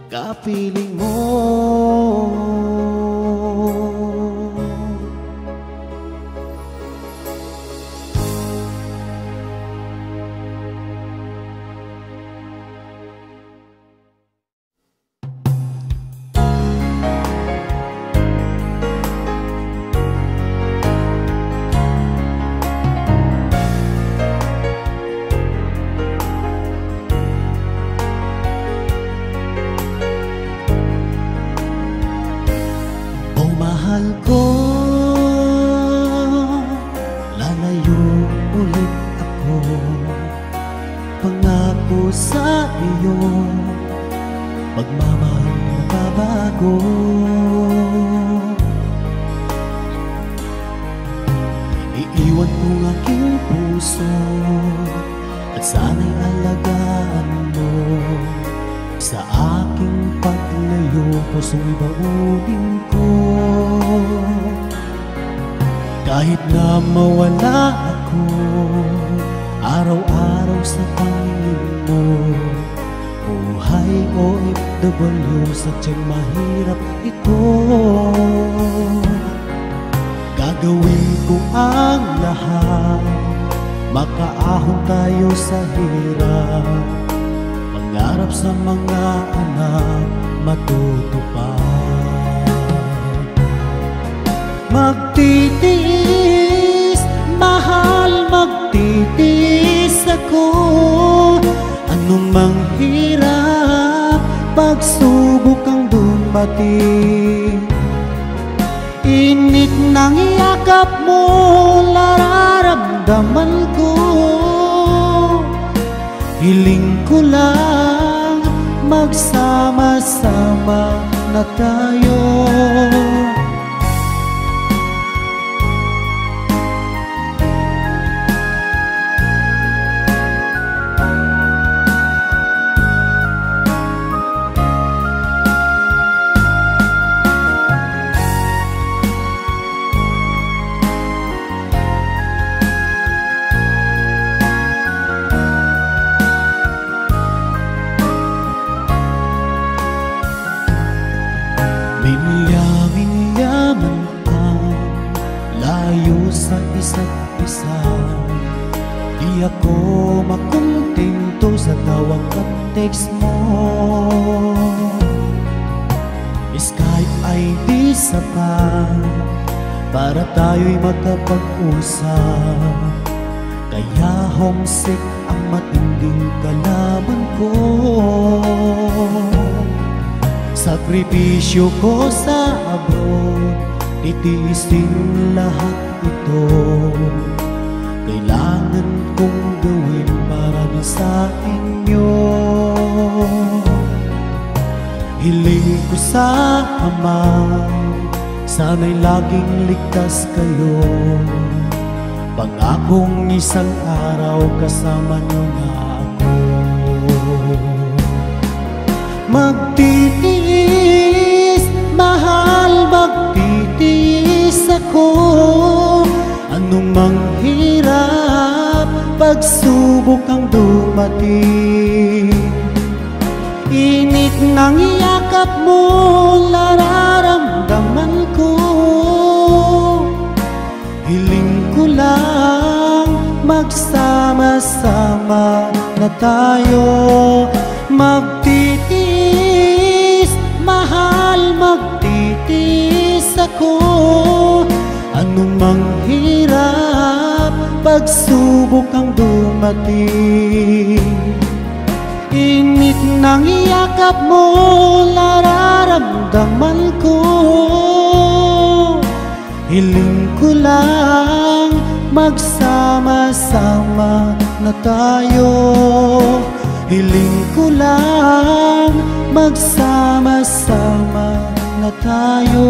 kapiling mo. Iiwan ko ang aking puso at sana'y alagaan mo. Sa aking paglayo, pusong ibaunin ko. Kahit na mawala ako, araw-araw sa pangingin mo. Buhay OFW, sadyang mahirap ito. Gagawin ko ang lahat, makaahon tayo sa hirap. Pangarap sa mga anak, matutupad. Magtitiis, mahal, magtitiis ako. Anumang hirap, pagsubok ang dumating. Init ng yakap mo, nararamdaman ko. Hiling ko lang, magsama-sama na tayo. Minyaman ang layo sa isa't isa. Di ako makontento sa tawag at text mo. Skype ay di sapat para tayo'y magkapag-usap. Kaya homesick ang matinding kalaban ko. Sakripisyo ko sa abroad, titiisin lahat ito. Kailangan kong gawin para din sa inyo. Hiling ko sa Ama, sana'y laging ligtas kayo. Pangakong isang araw kasama niyo na ako. Magtitiis, mahal, magtitiis ako. Anumang hirap, pagsubok ang dumating. Init ng yakap mo, nararamdaman ko. Hiling ko lang, magsama-sama na tayo. Magtitiis, mahal, magtitiis ako. Anumang hirap, pagsubok ang dumating. Init ng yakap mo, nararamdaman ko. Hiling ko lang, magsama-sama na tayo. Hiling ko lang, magsama-sama na tayo.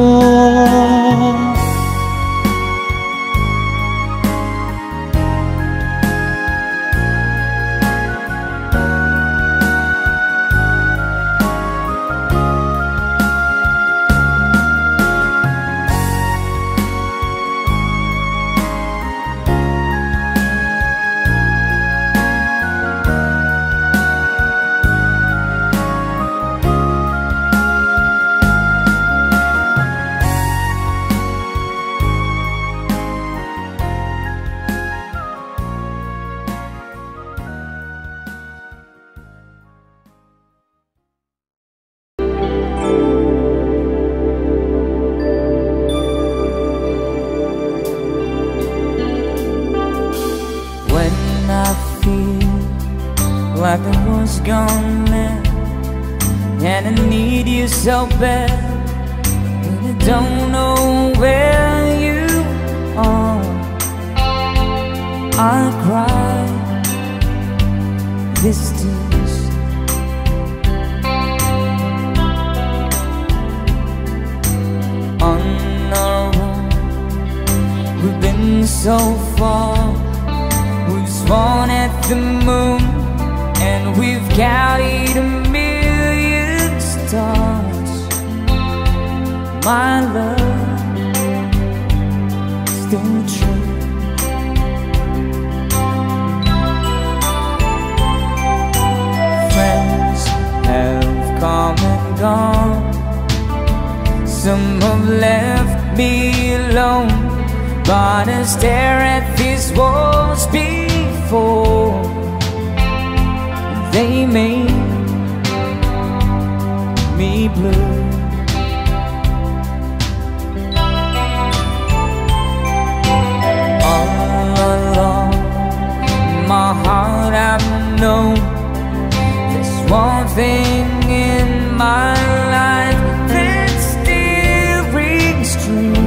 I need you so bad, but I don't know where you are. I cry this tears. On our own, we've been so far. We've sworn at the moon, and we've carried a million stars. My love, still true. Friends have come and gone. Some have left me alone, but I stare at these walls before they made me blue. All along my heart I've known there's one thing in my life that's still rings true.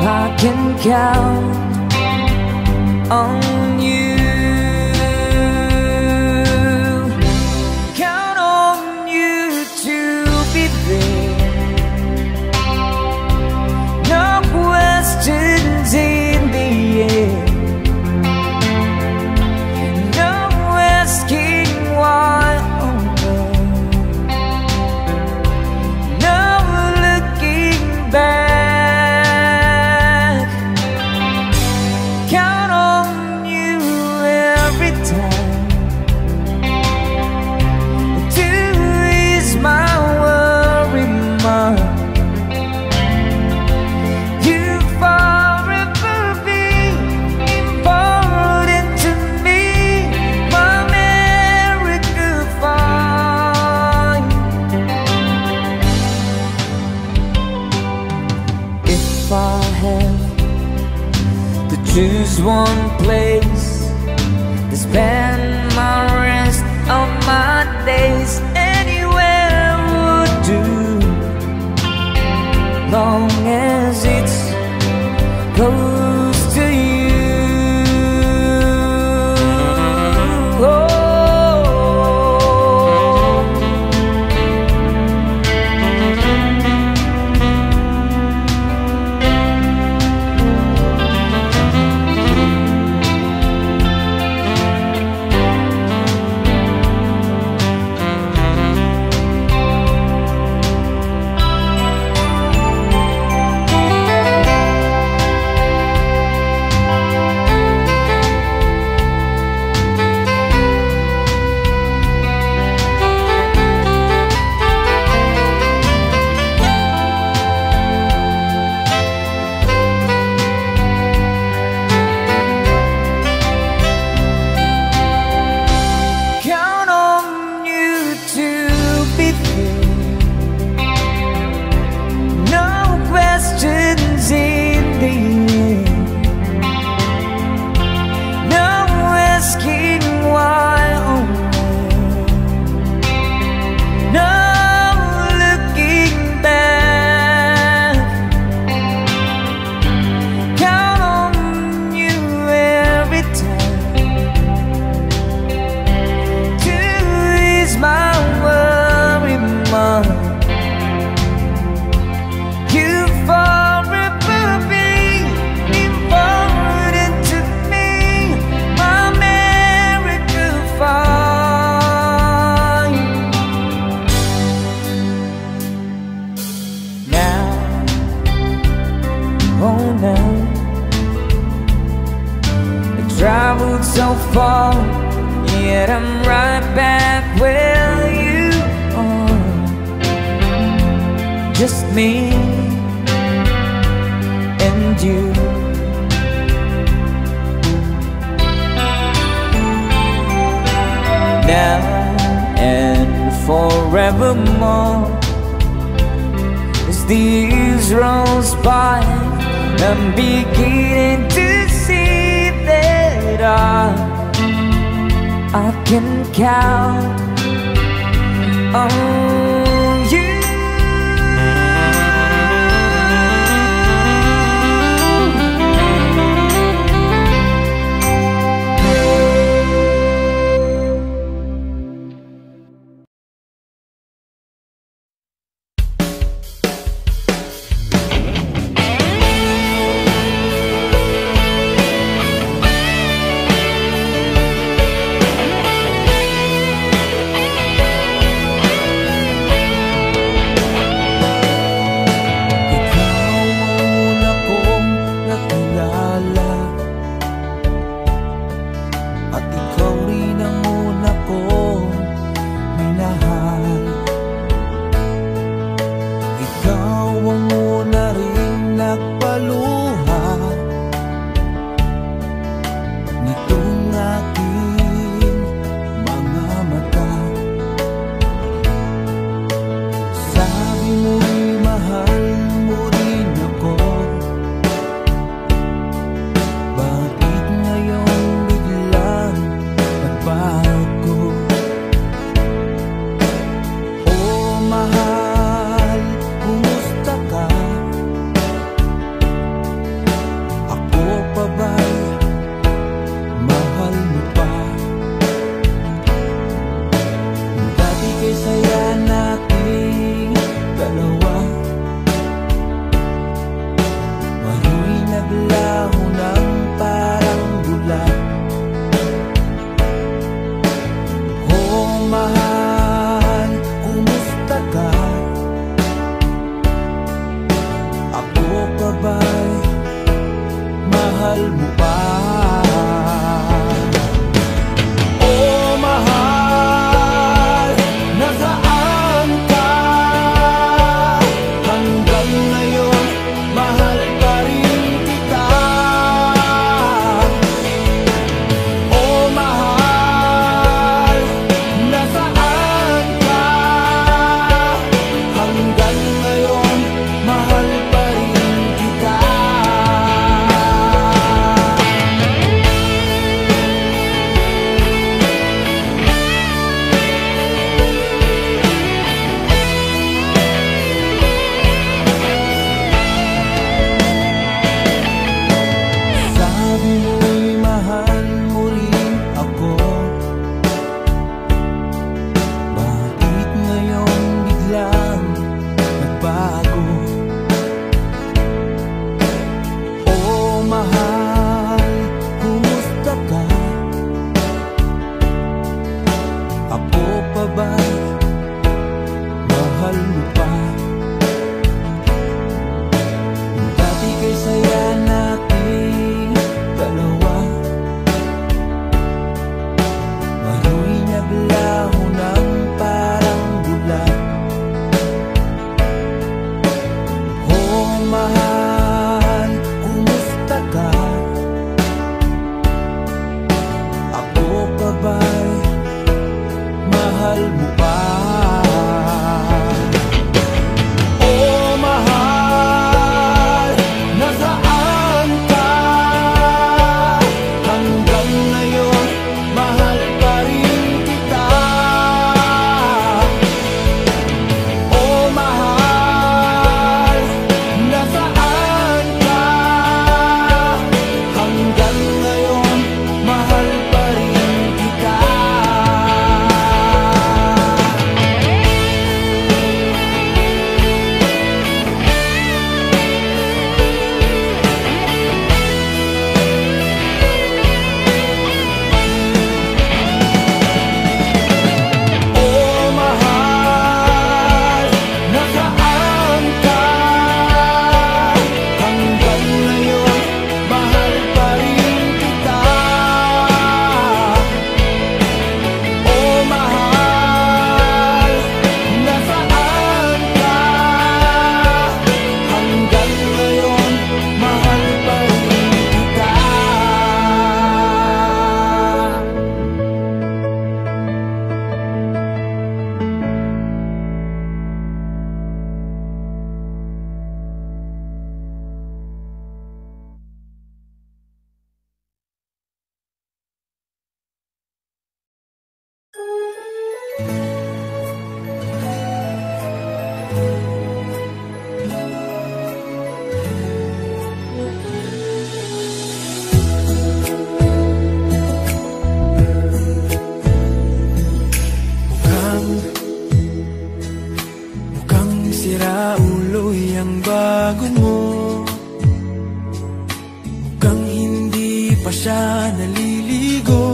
I can count on you. Count on you to be there. No questions in the air. No asking why. No looking back. Count on you every time to ease my worry mind. You forever be important to me, my miracle find. If I have to choose one place to spend my rest of my days, anywhere would do, long as it's close to you. Oh. Count on you to be there. No questions in the air. No asking why or where. No looking back. Count on you every time to ease my worry mind. You forever be important to me, my miracle find. Now, oh now, I traveled so far, yet I'm right back where you are. Just me and you. Now and forevermore, as the years rolls by, I'm beginning to see that I can count on Nauloy ang bago mo, mukhang hindi pa siya naliligo.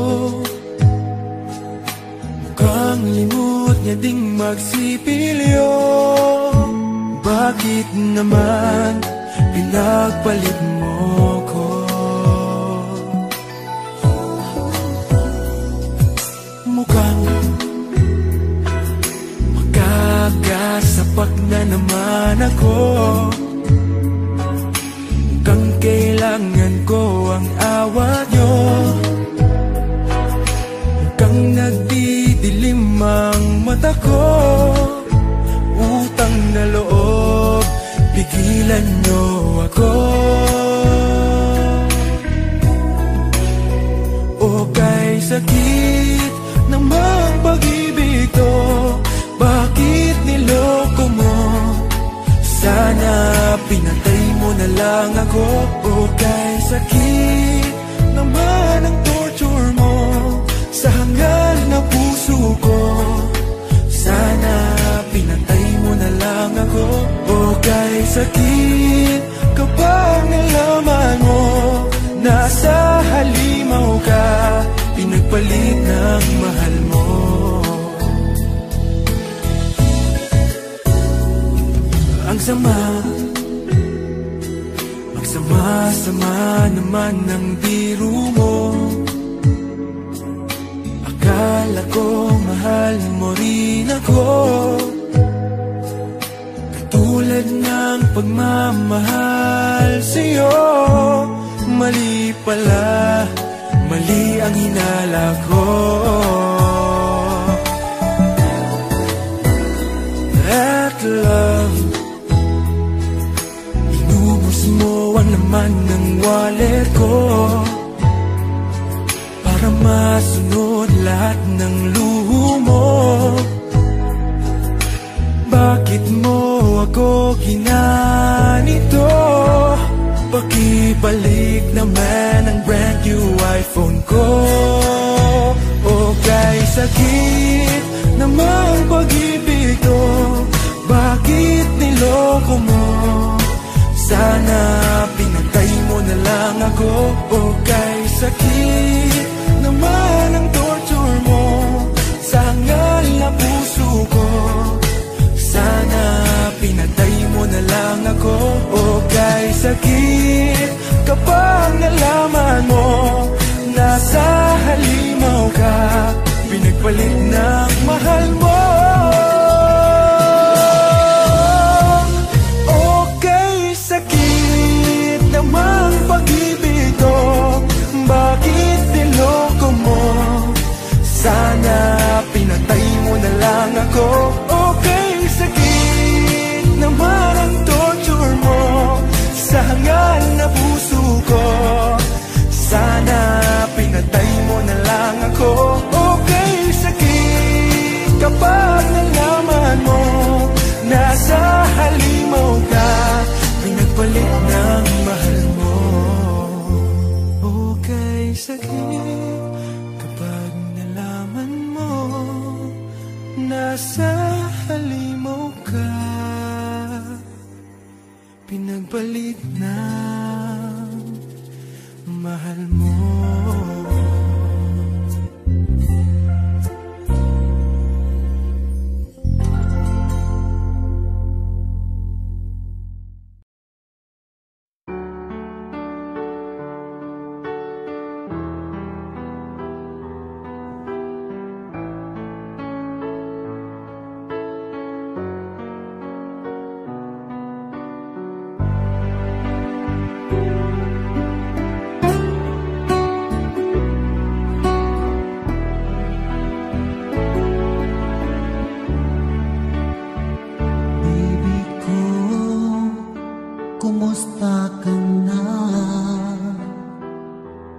Mukhang limot niya ding magsipilyo. Bakit naman pinagpalit mo ko? Mukhang makakasapak na naman ako. Mukhang kailangan ko ang awa nyo. Mukhang nagdidilim ang mata ko. Utang na loob, pigilan nyo ako. O kay sakit namang pag-ibig to, bakit niloko mo? Sana pinatay mo na lang ako. O kay sakit naman ang torture mo sa hangal na puso ko. Sana pinatay mo na lang ako. O kay sakit kapag nalaman mo nasa halimaw ka, pinagpalit ng mahal mo. Ang sama naman ng biro mo. Akala ko mahal mo rin ako, katulad ng pagmamahal sa'yo. Mali pala, mali ang hinala ko. That love, inubos mo ang laman ng wallet ko para masunod lahat ng luho mo. Bakit mo ako ginanito? Pakibalik naman ang brand new iPhone ko. O kay sakit namang pag-ibig to, bakit niloko mo? Sana pinatay mo na lang ako. O kay sakit naman ang torture mo sa hangal na puso ko. Sana pinatay mo na lang ako. O kay sakit kapag nalaman mo nasa halimaw ka, pinagpalit ng mahal mo. O kay sakit namang pag-ibig to, bakit niloko mo? Sana pinatay mo na lang ako. O kay sakit naman ang torture mo sa hangal na puso ko. Sana pinatay mo na lang ako. O kay sakit kapag nalaman mo nasa halimaw ka, pinagpalit ng mahal mo. O kay sakit kapag nalaman mo nasa halimaw ka, pinagpalit ng mahal mo. Kumusta ka na?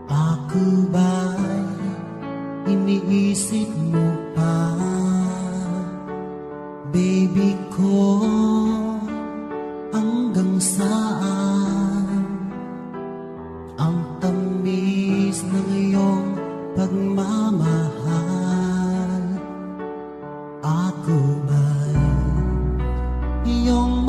Ako ba'y iniisip mo pa? Baby ko, hanggang saan ang tamis ng iyong pagmamahal? Ako ba'y iyong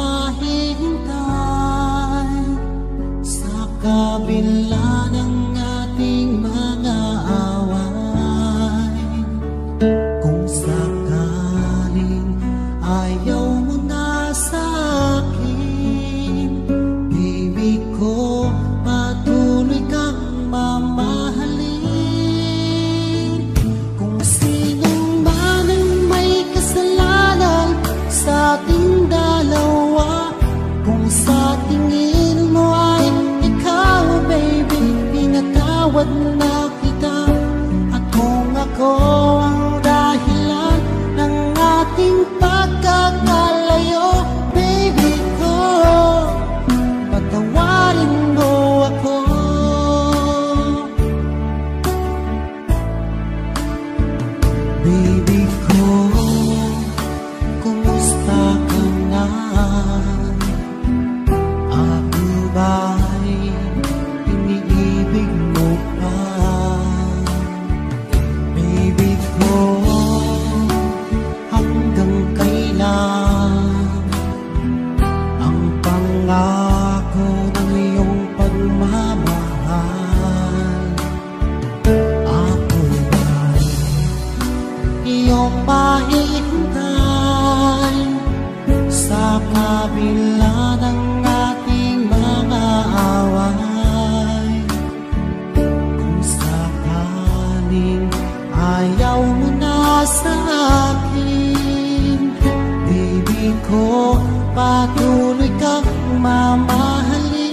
mamahalin.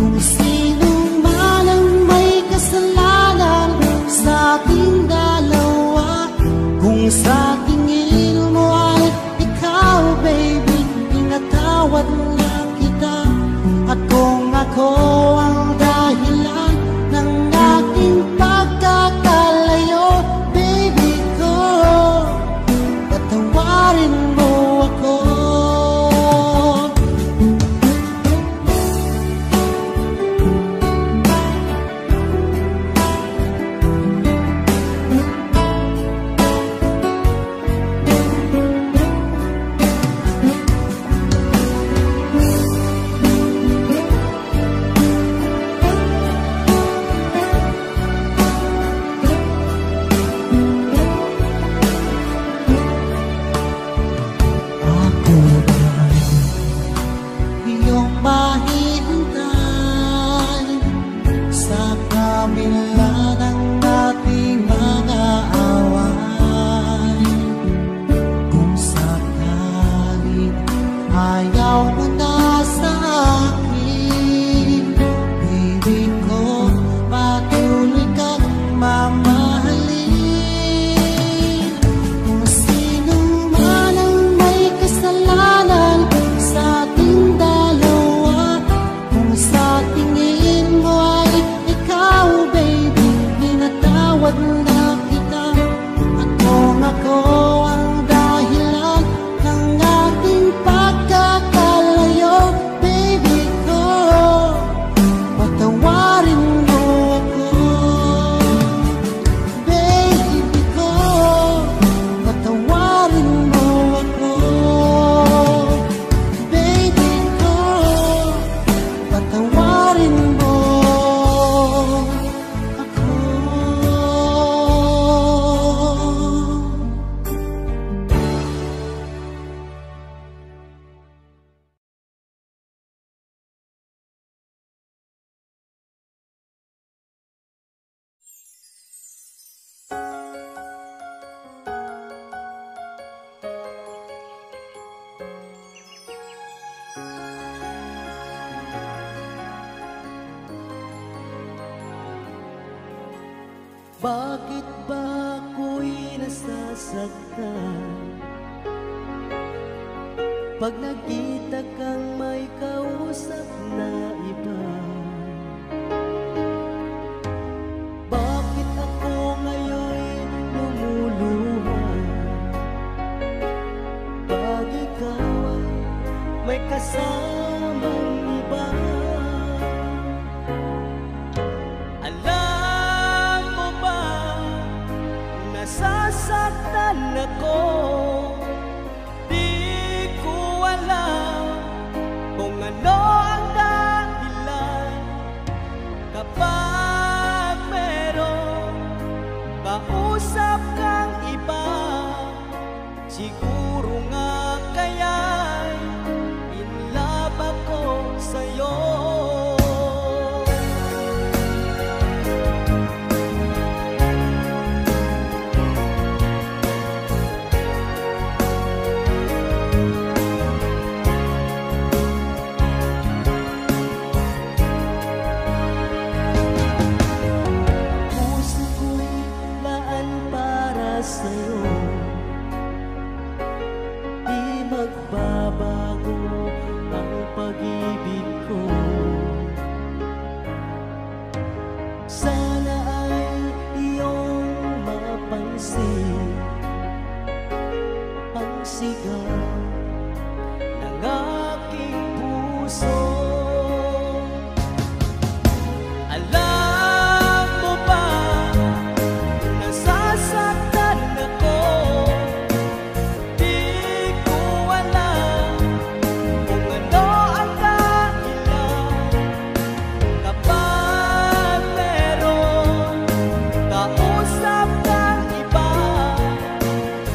Kung sino man ang may kasalanan sa ating dalawa, kung sa tingin mo ay ikaw, baby, pinatawad na kita. At kung ako ang dahilan ng aking pagkakalayo, baby ko, patawarin mo ako. Bakit ba ako'y nasasaktan pag nakita kang may kausap na iba? Bakit ako ngayon lumuluha pag ikaw ay may kasamang iba? Nasasaktan ako, di ko alam kung ano ang dahilan. Kapag meron kausap kang iba, siguro nga kaya'y in love ako sa'yo. Sa'yo, di magbabago ang pag-ibig ko. Sana ay iyong mapansin ang sigaw ng aking puso. Alam mo ba, nasasaktan ako, di ko alam kung ano ang dahilan. Kapag meron kausap kang iba,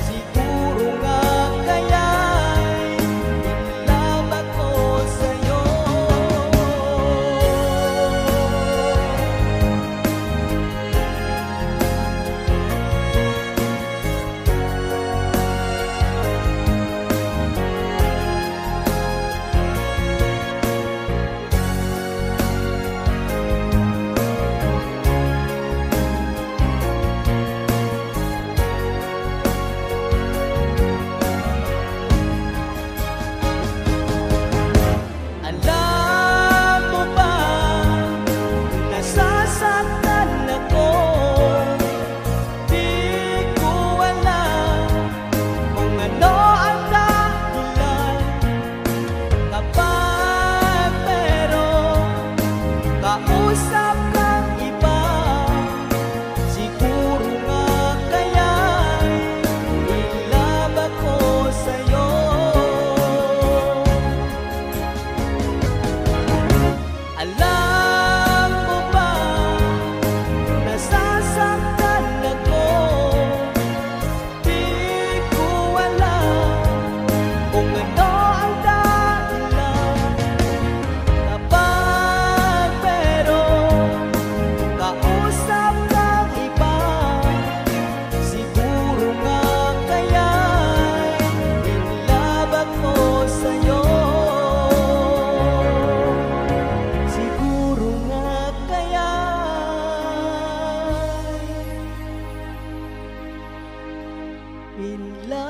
siguro nga kaya'y in love ako sa'yo.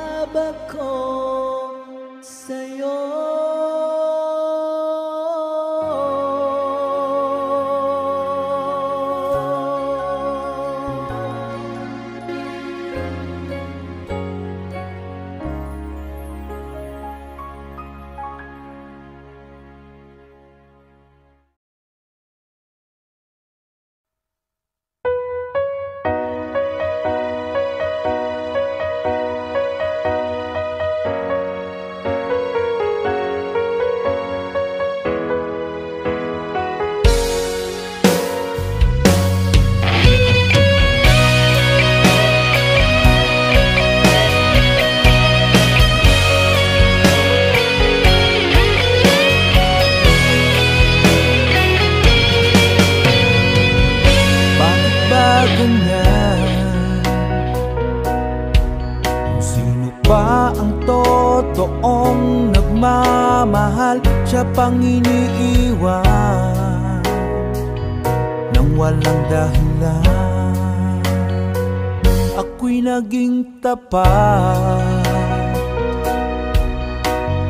habag ko sa'yo. Totoong nagmamahal, siya pang iniiwan nang walang dahilan. Ako'y naging tapat,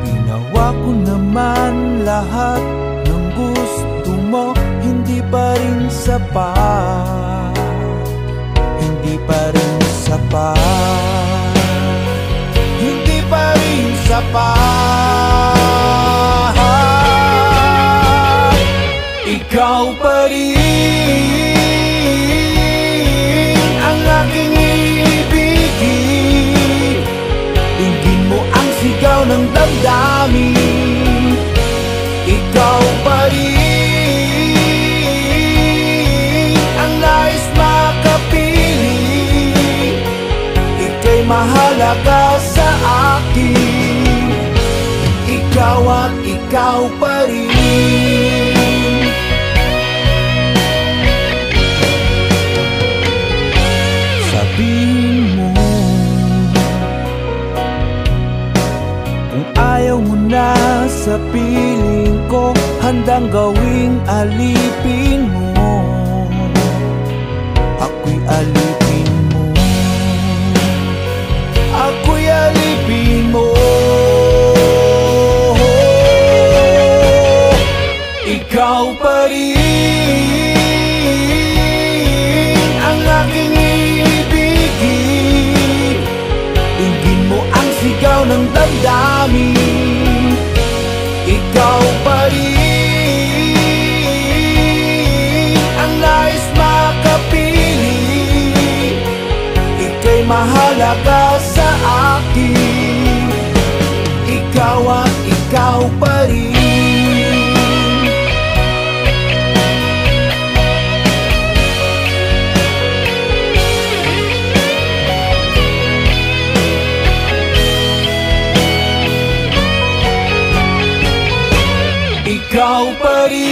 ginawa ko naman lahat ng gusto mo. Hindi pa rin sapat, hindi pa rin sapat, hindi pa rin sapat. Ikaw pa rin ang aking ibigin. Dinggin mo ang sigaw ng damdamin. Ikaw pa rin ang nais makapiling. Ika'y mahalaga sa akin, ikaw at ikaw pa rin. Sabihin mo kung ayaw mo na sa piling ko, handang gawing alipin mo. Ako'y alipin mo, ako'y alipin mo. Ikaw pa rin ang aking ibigin. Dinggin mo ang sigaw ng damdamin. Ikaw pa rin ang nais makapiling. Ika'y mahalaga sa akin, ikaw at ikaw pa rin. Ikaw pa rin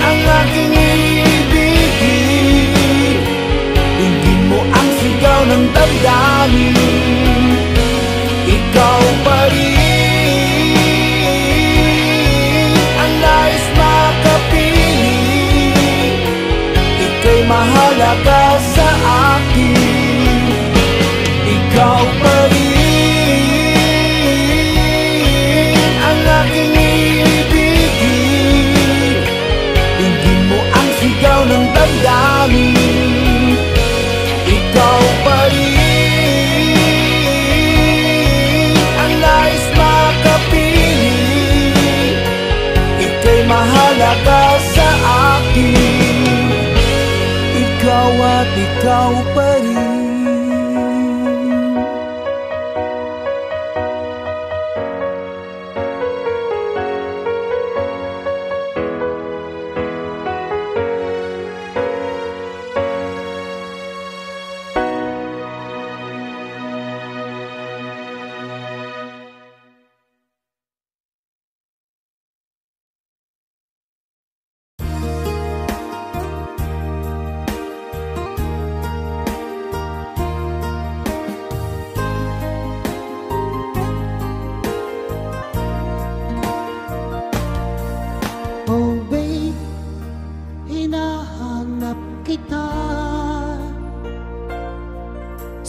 ang aking ibigin. Dinggin mo ang sigaw ng damdamin. Ikaw pa rin ang nais makapiling. Ika'y mahalaga sa akin, ikaw pa rin ang aking ibigin. Dinggin mo ang sigaw ng damdamin. Ikaw pa rin ang nais makapiling. Ika'y mahalaga sa akin, ikaw at ikaw pa rin.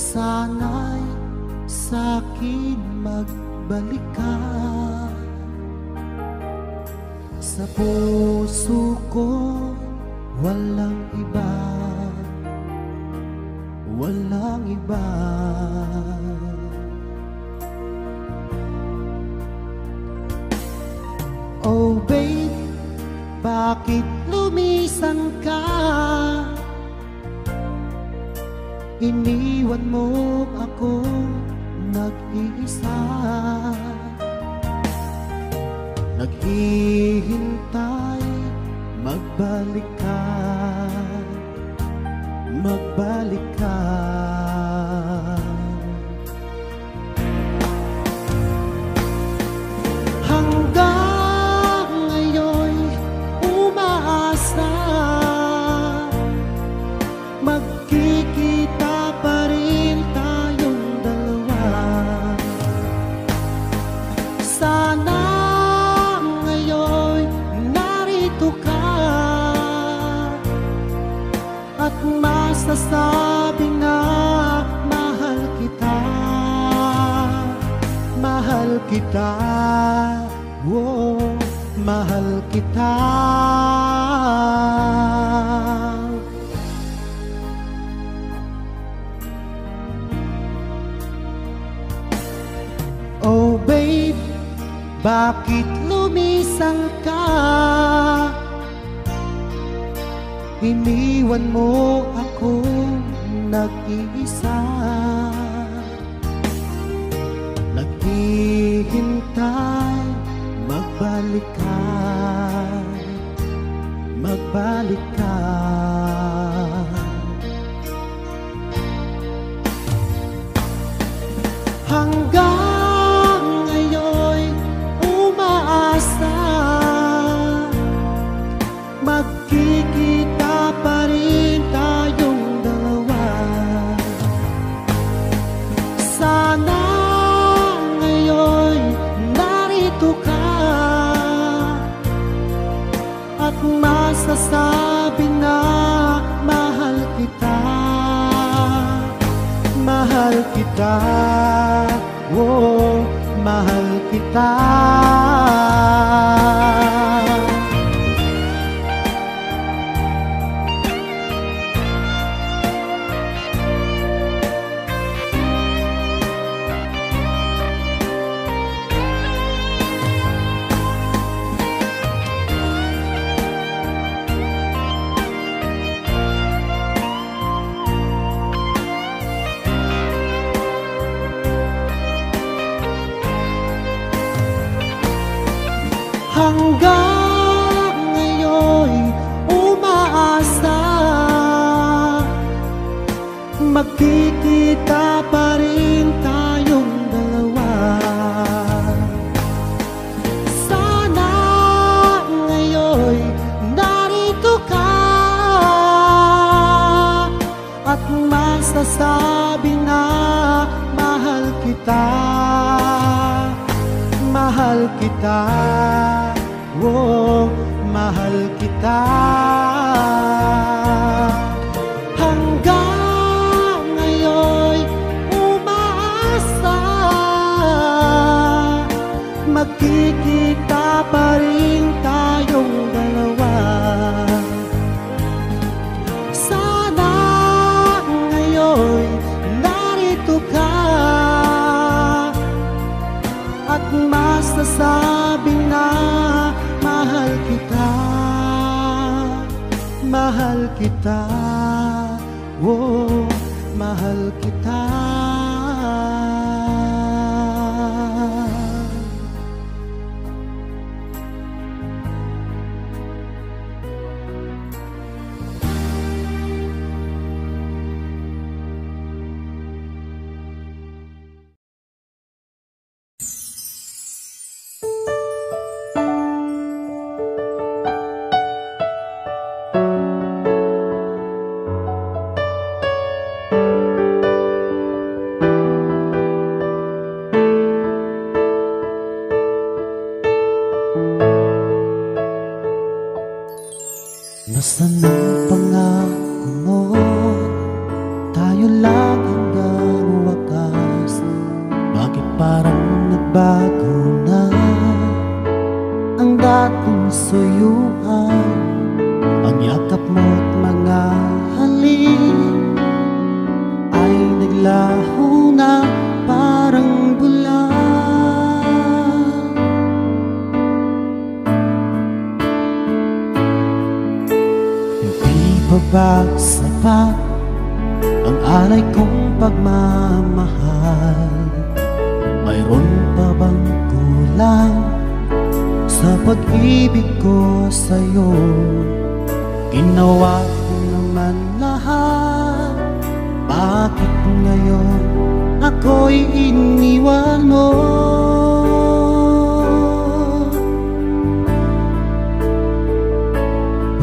sana'y sa'kin magbalik ka. Sa puso ko walang iba, walang iba. Oh babe, bakit lumisan ka? Iniwan mo ako nag-iisa, naghihintay, magbalik ka, magbalik ka. Hanggang ngayon umaasa, magkikita pa rin tayong dalawa. Sana ngayon narito ka at masasabi na mahal kita, mahal kita, oh, mahal kita. Oh babe, bakit lumisan ka? Iniwan mo ako nag-iisa, naghihintay, magbalik ka, magbalik ka. Hanggang ngayon umaasa, magkikita pa rin tayong dalawa. Sana ngayon narito ka at masasabi na mahal kita, mahal kita, oh, mahal kita. Hanggang ngayon umaasa, magkikita pa rin tayong dalawa. Sana ngayon narito ka at masasabi na mahal kita, mahal kita, oh, mahal kita. Hanggang ngayon umaasa, magkikita pa rin tayong dalawa. Sana ngayon narito ka at masasabi na mahal kita, mahal kita, oh, mahal kita. mababaho na parang bula. Hindi pa ba sapat ang alay kong pagmamahal? Mayroon pa bang kulang sa pag-ibig ko sa'yo? Ginawa ko naman lahat, bakit ngayon ako'y iniwan mo?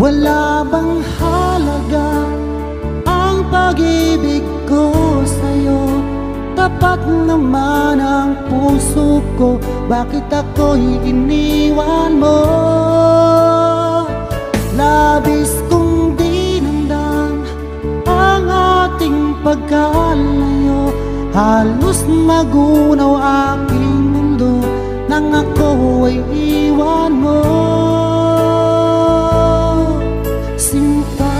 Wala bang halaga ang pag-ibig ko sa'yo? Tapat naman ang puso ko, bakit ako'y iniwan mo? Labis kong dinamdam ang ating pagkalayo, halos magunaw aking mundo nang ako ay iwan mo. Sinta,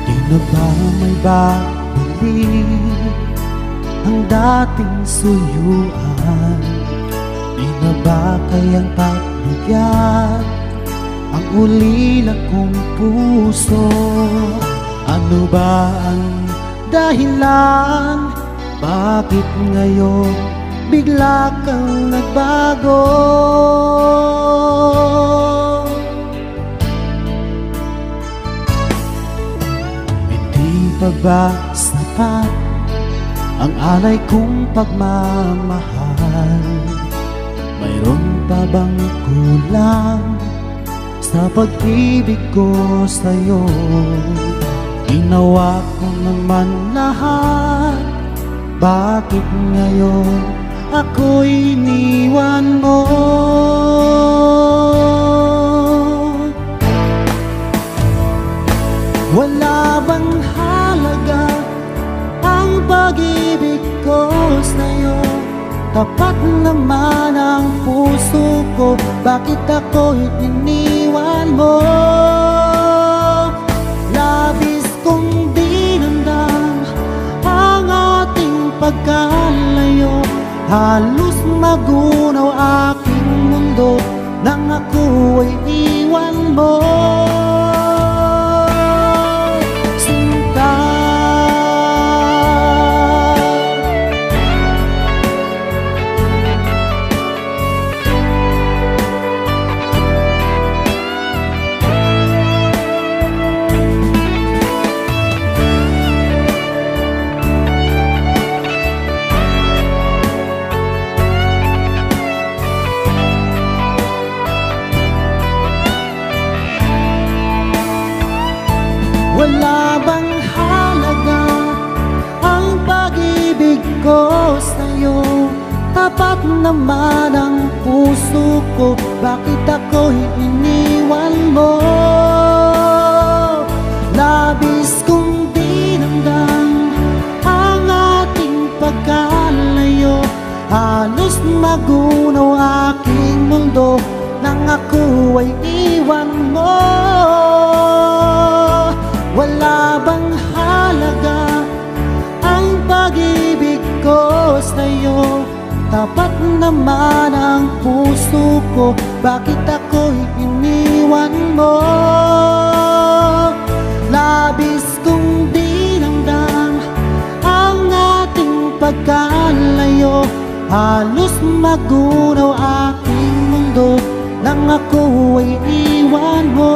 di na ba may babalik ang dating suyuan? Di na ba kayang pagbigyan ang ulila kong puso? Ano ba ang dahilan? Bakit ngayon bigla kang nagbago? Hindi pa ba sapat ang alay kong pagmamahal? Mayroon pa bang kulang sa pag-ibig ko sa'yo? Ginawa ko naman lahat, bakit ngayon ako'y iniwan mo? Wala bang halaga ang pag-ibig ko sa'yo? Tapat naman ang puso ko, bakit ako'y iniwan mo? Labis kong dinamdam ang ating pagkalayo, halos magunaw aking mundo nang ako ay iwan mo. Wala bang halaga ang pag-ibig ko sa'yo? Tapat naman ang puso ko, bakit ako'y iniwan mo? Labis kong dinamdam ang ating pagkalayo, halos magunaw aking mundo nang ako ay iwan mo. Wala bang halaga ang pag-ibig ko sa'yo? Tapat naman ang puso ko, bakit ako'y iniwan mo? Labis kong dinamdam ang ating pagkalayo, halos magunaw aking mundo nang ako ay iwan mo.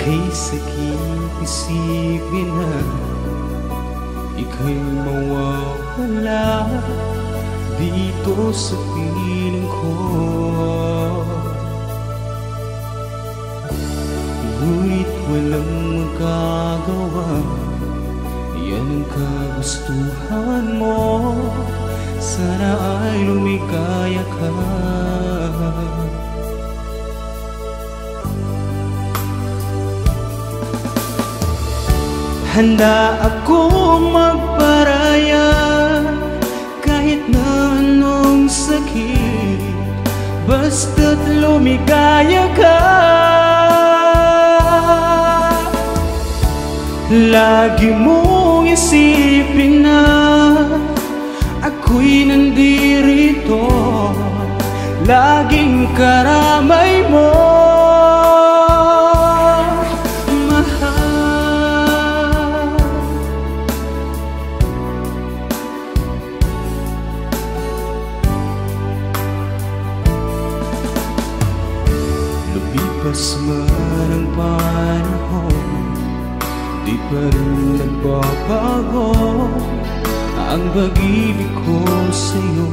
Ika'y sakit isipin na ika'y mawawala dito sa piling ko. Ngunit walang magagawa, yan ang kagustuhan mo. Sana ay lumikaya ka. Handa akong magparaya kahit na anong sakit, basta't lumigaya ka. Lagi mong isipin na ako'y nandirito, laging karamay mo. Lumipas man ang panahon, di pa rin nagbabago ang pag-ibig ko sa'yo.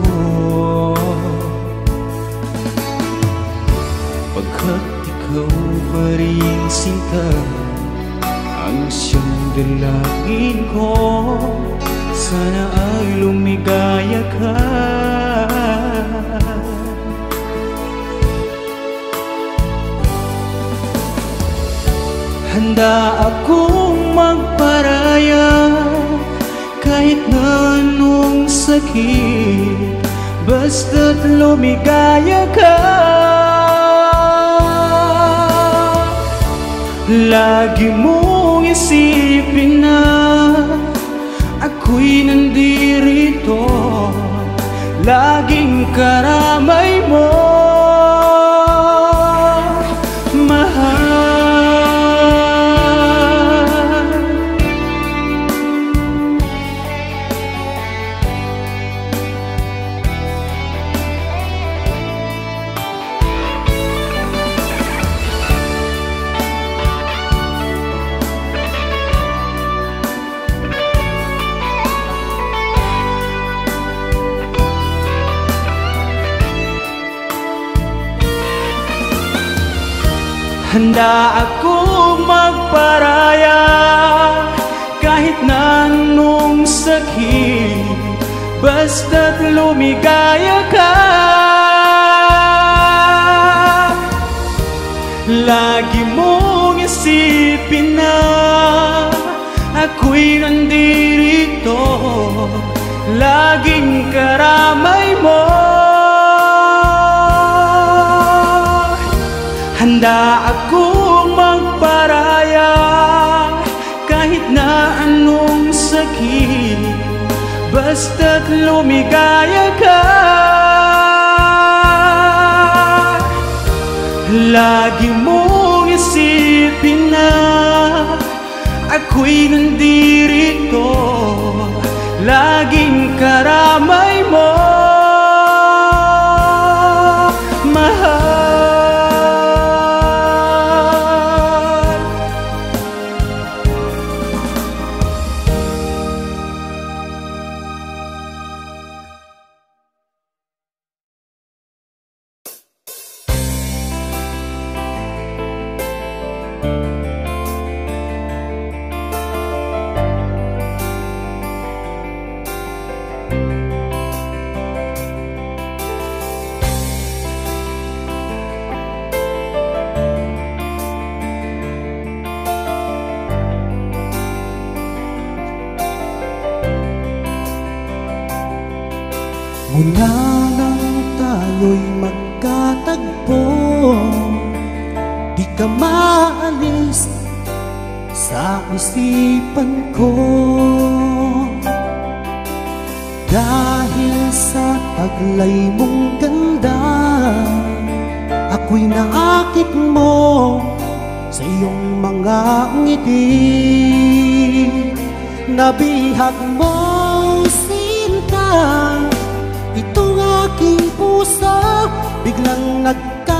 Pagkat ikaw pa rin sinta ang siyang dalangin ko, sana ay lumigaya ka. Handa akong magparaya kahit na anong sakit, basta't lumigaya ka. Lagi mong isipin na ako'y nandirito, laging karamay mo. Handa akong magparaya kahit na anong sakit, basta't lumigaya ka. Lagi mong isipin na ako'y nandirito, laging karamay mo. Handa akong magparaya kahit na anong sakit, basta't lumigaya ka. Lagi mong isipin na ako'y nandirito, laging karamay mo. Mula nang tayo'y magkatagpo, di ka maalis sa isipan ko. Dahil sa taglay mong ganda, ako'y naakit mo sa iyong mga ngiti. Nabihag mo sinta itong aking puso, biglang nagkakulay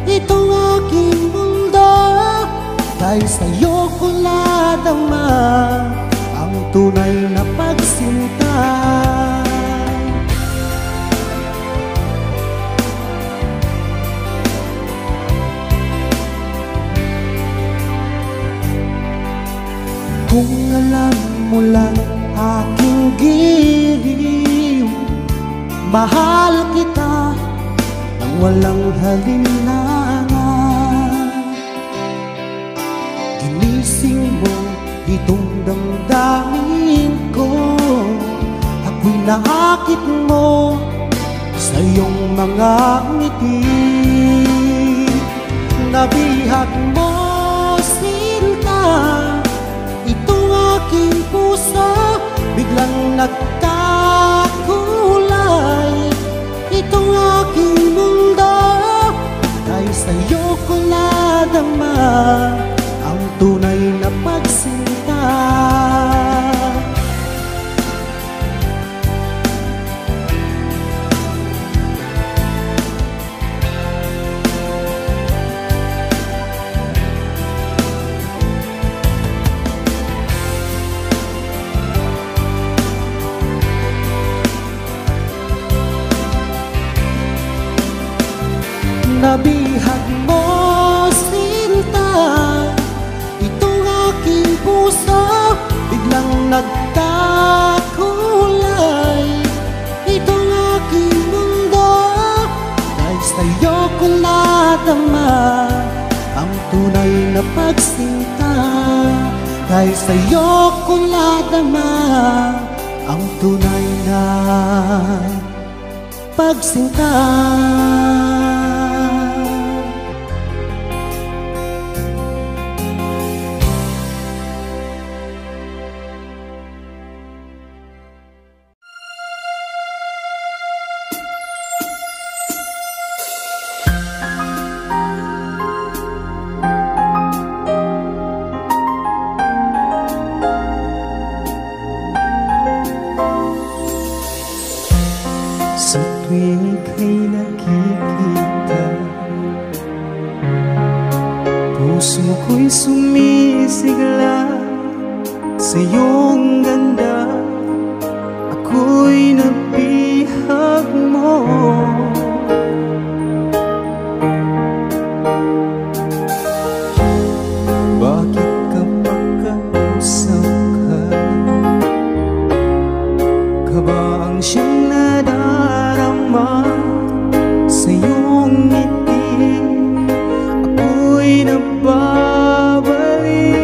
itong aking mundo, dahil sa'yo ko nadama ang tunay na pagsinta. Kung alam mo lang aking giliw, mahal kita nang walang halinlangan. Ginising mo itong damdamin ko, ako'y naakit mo sa iyong mga ngiti. Nabihag mo sinta itong aking puso, biglang nagkakulay itong aking mundo, dahil sa'yo ko nadama ang tunay na pagsinta. Nabihag mo sinta itong aking puso, biglang nagkakulay itong aking mundo, dahil sa'yo ko nadama ang tunay na pagsinta. Dahil sa'yo ko nadama ang tunay na pagsinta. Sa tuwing ika'y nakikita, puso ko'y sumisigla sa iyong ganda. Ako'y nabihag mo, bakit kapag kausap ka, ka ba ang siyang nadarama sa iyong ngiti? Ako'y nababalik.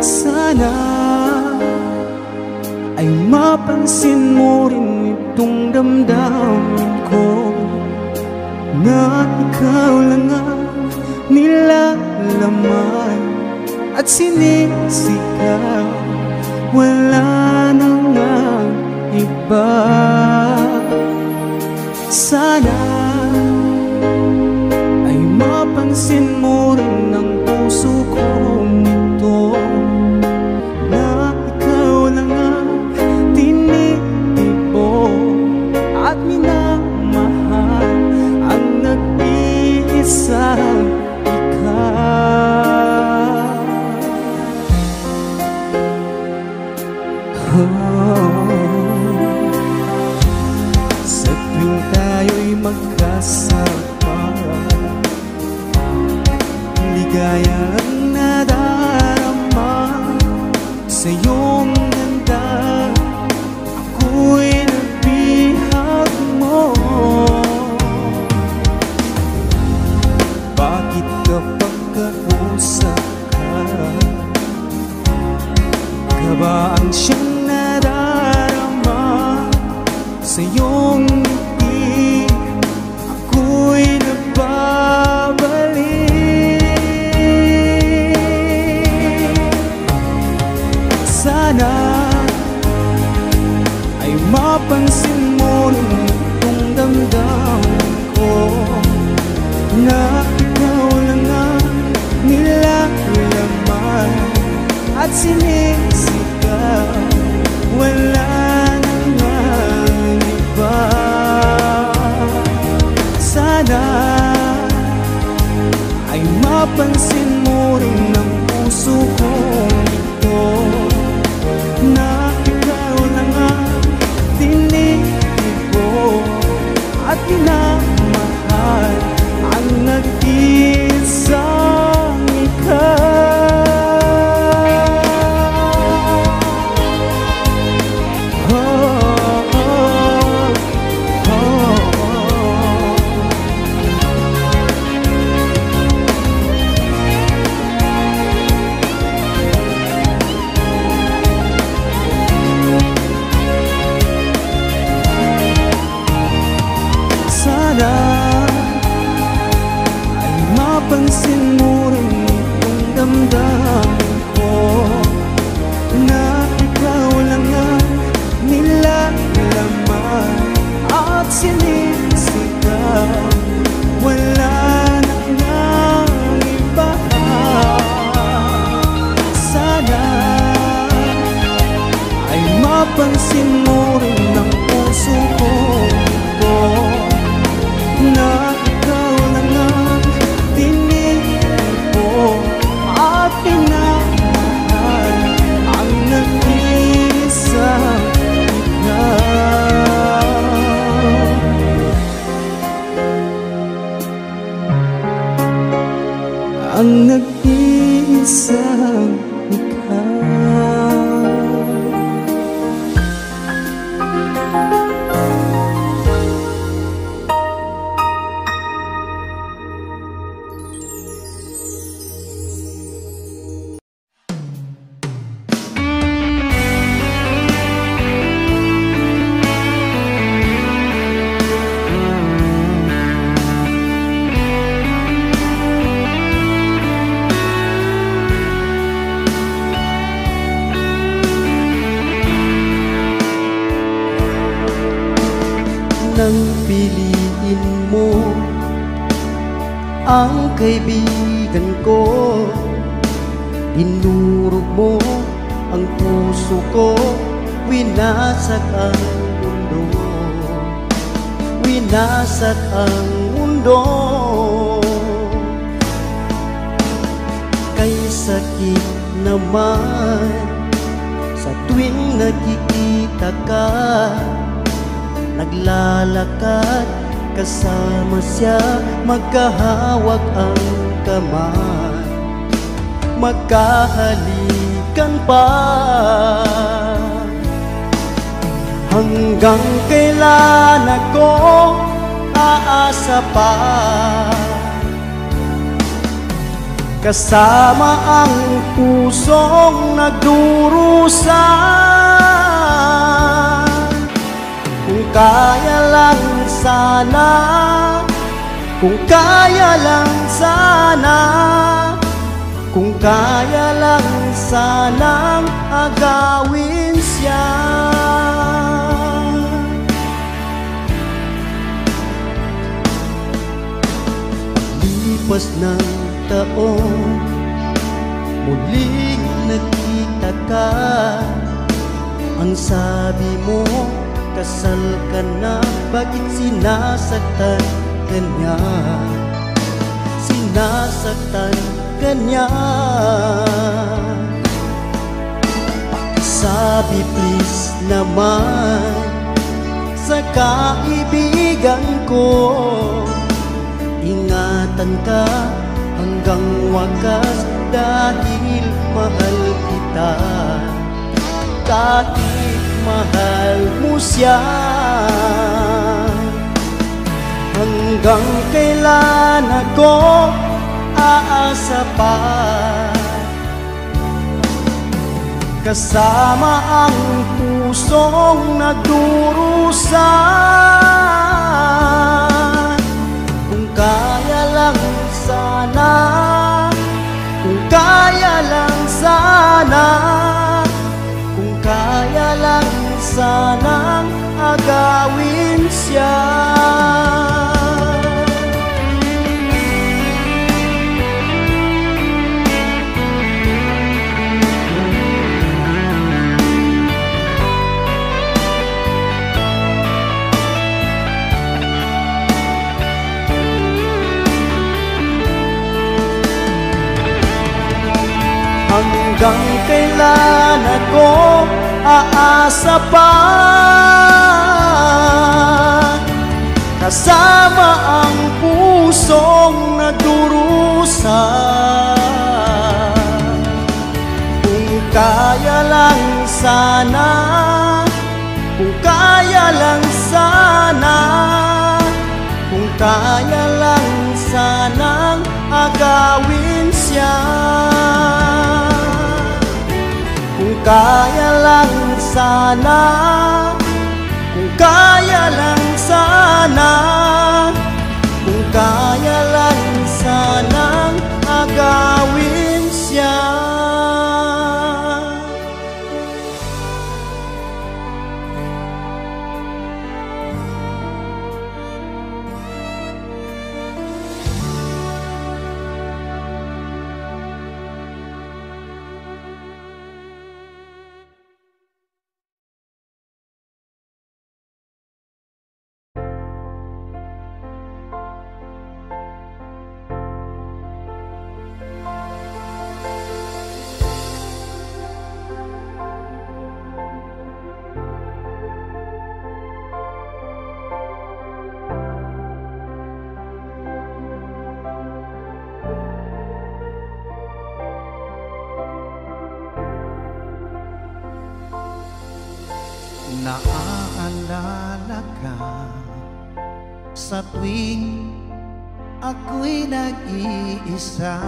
Sana ay mapansin mo rin itong damdamin ko, na ikaw lang ang nilalaman at sinisigaw, wala na ngang iba. Sana ay mapansin mo rin ang puso kong ito, na ikaw lang ang tinitibo at minamahal ang nag-iisang ikaw. Sa tuwing tayo'y magkasama, ligaya ang nadarama sa iyong ganda. Ako'y nabihag mo, bakit kapag kausap ka, ka ba ang siyang nadarama sa iyong ngiti? Ako'y nagbabalik. Sana ay mapansin mo rin itong damdamin ko, na ikaw lang ang nilalaman at sinisigaw, wala na ngang iba. Sana ay mapansin mo rin ng puso kong ito, na ikaw lang ang tinitip ko at minamahal ang nag-iisang ikaw. Ay mapansin mo rin itong damdamin ko, na ikaw lang ang nilalaman at sinisigaw. Wala nang iba. Sana ay mapansin mo rin ang puso ko ito, na ikaw lang ang tinitip ko at pinamahal ang nag-iisang ikaw. Ang nag-iisang ikaw. Nang piliin mo ang kaibigan ko, dinurog mo ang puso ko, winasak ang mundo, winasak ang mundo. Kay sakit naman sa tuwing nakikita ka, naglalakad kasama siya, magkahawak ang kamay, magkahalikan pa. Hanggang kailan ako aasa pa, kasama ang pusong nagdurusa. Kung kaya lang sana, kung kaya lang sana, kung kaya lang sanang agawin siya. Lipas ng taon, muling nakita ka, ang sabi mo, kasal ka na. Bakit sinasaktan ka niya? Sinasaktan ka niya. Sabi please naman sa kaibigan ko, ingatan ka hanggang wakas, dahil mahal kita. Kahit mahal mo siya, hanggang kailan ako aasa pa, kasama ang pusong nagdurusa. Kung kaya lang sana, kung kaya lang sana, kung kaya lang sanang agawin siya. Hanggang kailan ako aasa pa kasama ang pusong nagdurusa. Kung kaya lang sana, kung kaya lang sana, kung kaya lang sanang agawin siya. Kung kaya lang sana, kung kaya lang sana, kung kaya lang sanang agawin siya. Naaalala ka sa tuwing ako'y nag-iisa.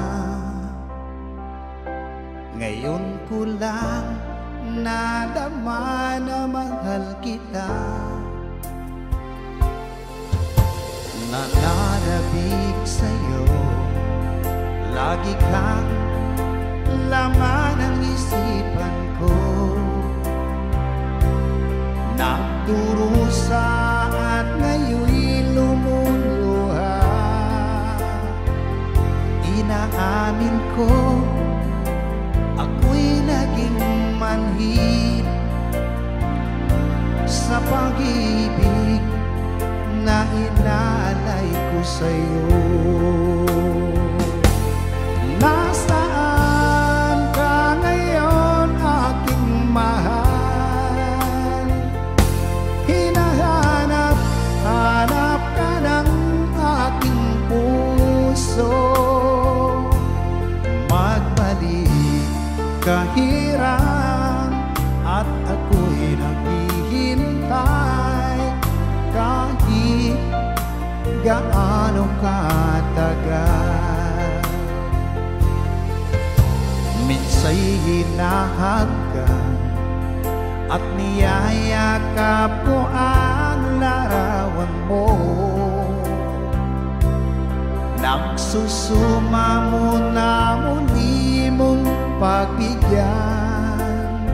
Ngayon ko lang nadama na mahal kita. Nananabik sa'yo, lagi kang laman ng isipan ko. Nagdurusa at ngayon'y lumuluha. Inaamin ko, ako'y naging manhid sa pag-ibig na inaalay ko sa'yo. Nasaan ka ngayon, aking mahal? Hanap ka ng aking puso. Magbalik kahirang at ako'y naghihintay kahit gaano katagal. Minsa'y hinahagkan at niyayakap ko ang larawan mo. Nagsusumamo na muli mong pagbigyan.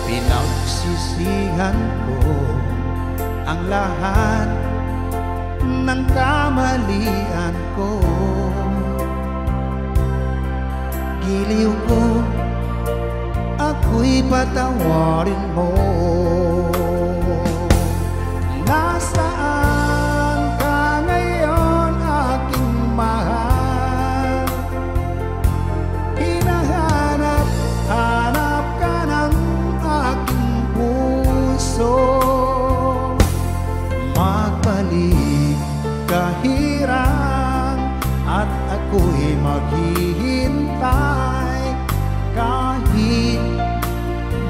Pinagsisihan ko ang lahat ng kamalian ko. Giliw ko, ako'y patawarin mo. Nasaan ka ngayon, aking mahal? Hinahanap ka ng aking puso. Magbalik kahirang at ako'y maghihintay kahit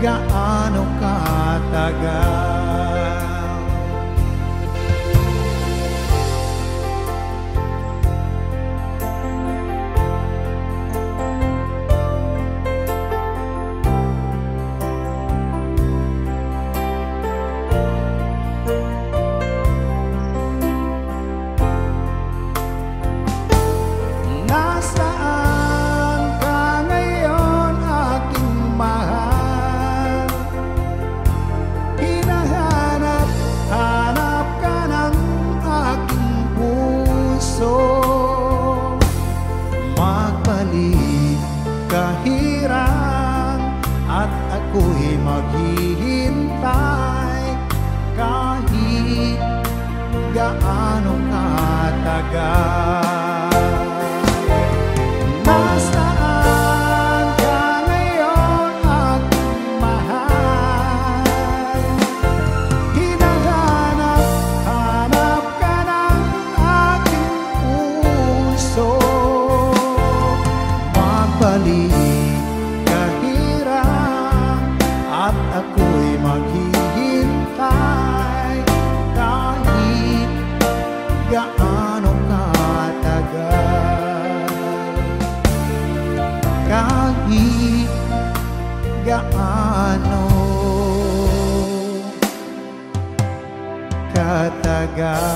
gaano katagal. Kahirang at ako'y maghihintay kahit gaano katagal. Nasaan mahalaga.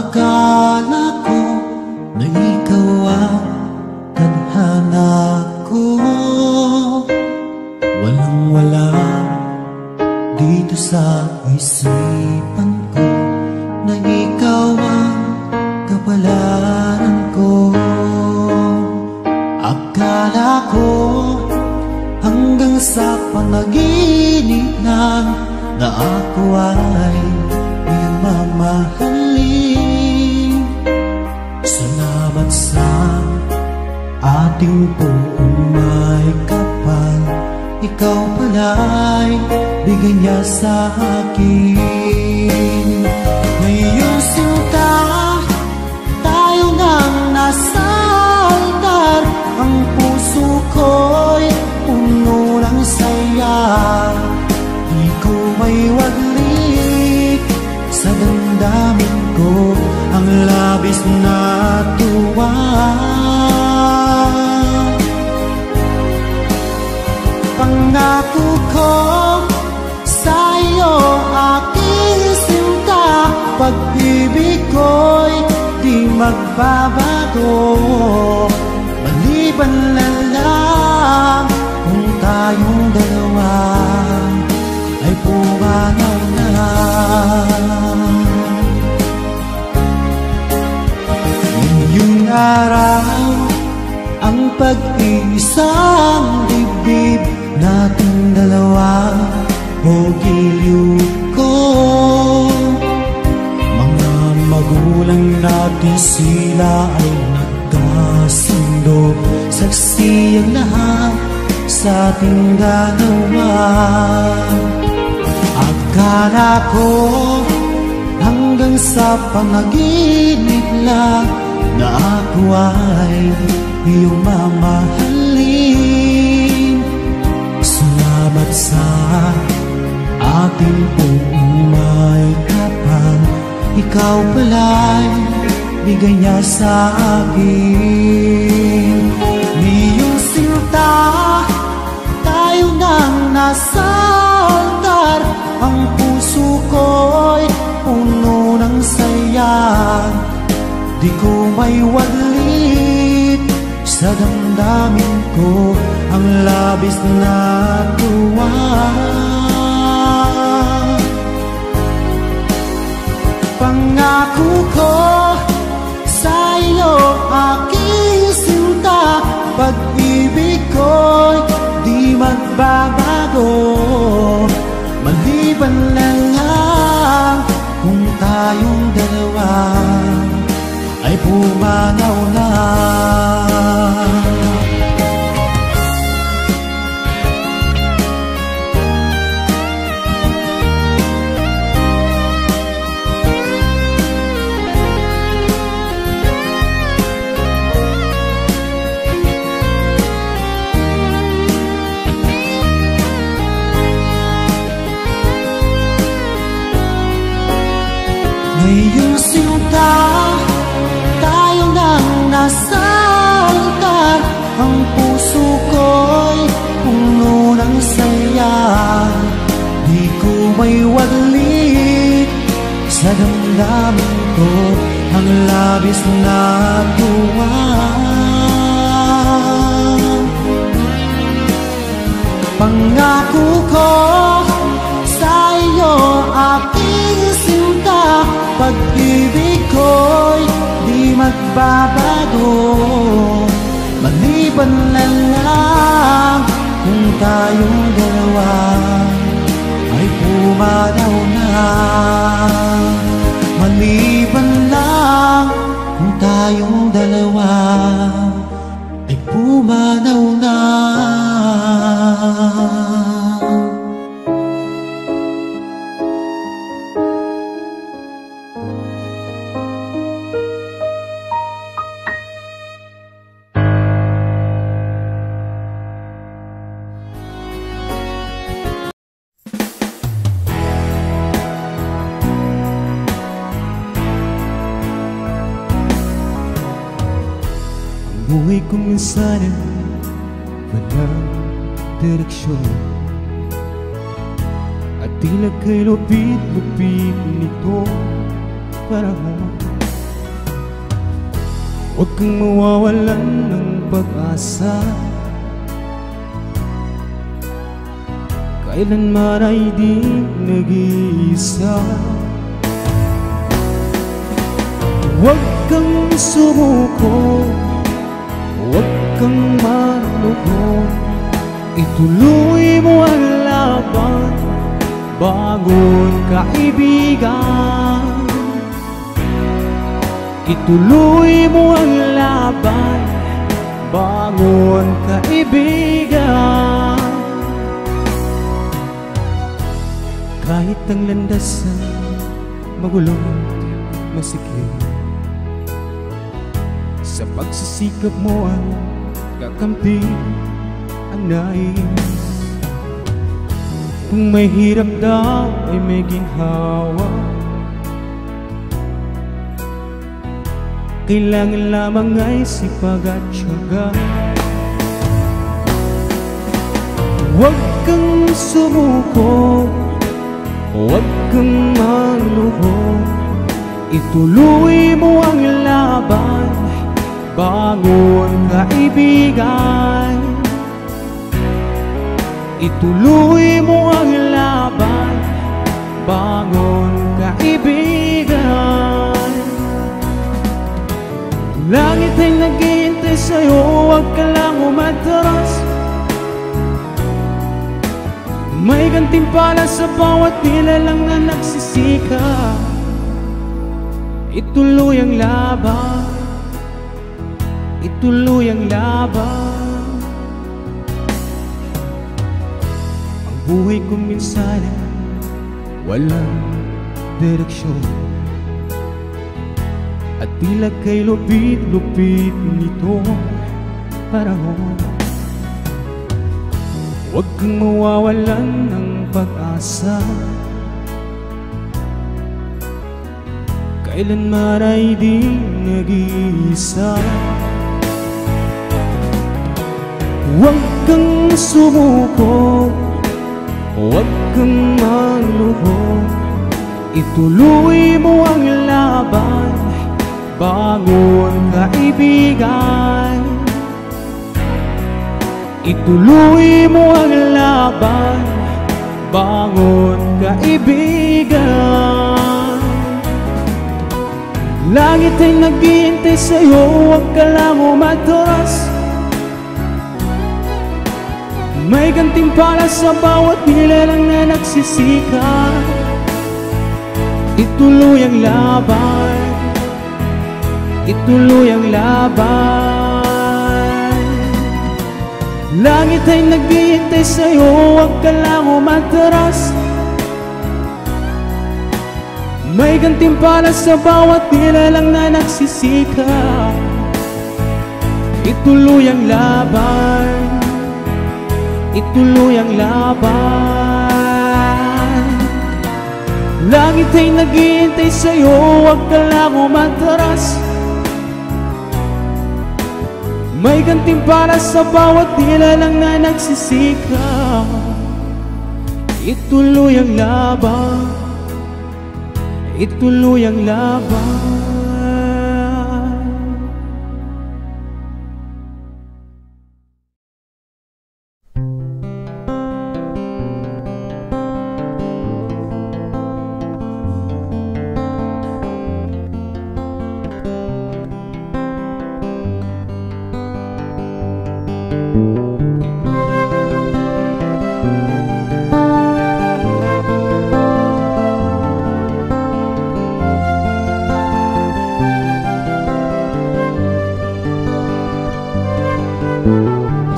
Akala ko na ikaw ang tadhana ko. Walang-wala dito sa isipan ko na ikaw ang kapalaran ko. Akala ko hanggang sa panaginip lang na ako ay iyong mamahalin. Salamat sa ating buong may kapal. Ikaw pala'y bigay niya sa akin. Ngayong sinta, tayo nang nasa altar. Ang puso ko'y puno ng saya. Di ko may waglit sa damdamin ko ang labis na tuwa. Pangako ko sa iyo, aking sinta, pag-ibig ko'y di magbabago. Maliban na lang kung tayong dalawa ay pumanaw na. Ngayong araw, ang pag-iisang dibdib nating dalawa o giliw ko. Mga magulang natin, sila ay nagkasundo. Saksi ang lahat sa ating dalawa. Akala ko hanggang sa panaginip lang na ako ay iyong mamahalin. Salamat sa ating buong may kapal. Ikaw pala'y bigay niya sa akin. Ngayong sinta, tayo nang nasa altar. Ang puso ko'y puno ng saya. Di ko may waglit sa damdamin ko ang labis na tuwa. Pangako ko sa iyo, aking sinta, pag-ibig ko'y di magbabago. Maliban na lang kung tayong dalawa ay pumanaw na. Ngayong sinta, tayo nang nasa altar. Ang puso ko'y puno ng saya. Di ko may waglit sa damdamin ko ang labis na tuwa. Pangako ko sa iyo, aking sinta, pag-ibig ko'y di magbabago. Maliban na lang kung tayong dalawa ay pumanaw na. Maliban lang kung tayong dalawa ay pumanaw na. Buhay ko minsan ay walang direksyon, at tila kay lupit-lupit nito panahon. Huwag kang mawawalan ng pag-asa, kailanman ay di nag-iisa. Huwag kang sumuko, huwag kang malugod, ituloy mo ang laban, bangon kaibigan. Ituloy mo ang laban, bangon kaibigan. Kahit ang landasan magulo, masikip, sa pagsisikap mo ang kakampi ang nais. Kung may hirap daw ay may ginhawa, kailangan lamang ay sipag at tiyaga. Huwag kang sumuko, huwag kang maluhod, ituloy mo ang laban, bangon kaibigan. Ituloy mo ang laban, bangon kaibigan. Langit ay naghihintay sa'yo, huwag ka lang umatras. May gantimpala sa bawat nilalang na nagsisika. Ituloy ang laban, ituloy ang laban. Ang buhay ko minsan walang direksyon, at tila kay lupit-lupit nito panahon. Huwag kang mawawalan ng pag-asa, kailanman ay di nag-iisa. Huwag kang sumuko, huwag kang maluhod, ituloy mo ang laban, bangon kaibigan. Ituloy mo ang laban, bangon kaibigan. Langit ay naghihintay sa'yo, huwag ka lang umatras. May gantimpala sa bawat nilalang na nagsisika. Ituloy ang laban, ituloy ang laban. Langit ay naghihintay sa'yo, huwag ka lang umatras. May gantimpala sa bawat nilalang na nagsisika. Ituloy ang laban, ituloy ang laban. Langit ay naghihintay sa'yo, huwag ka lang umatras. May gantimpala sa bawat nilalang na nagsisika. Ituloy ang laban, ituloy ang laban.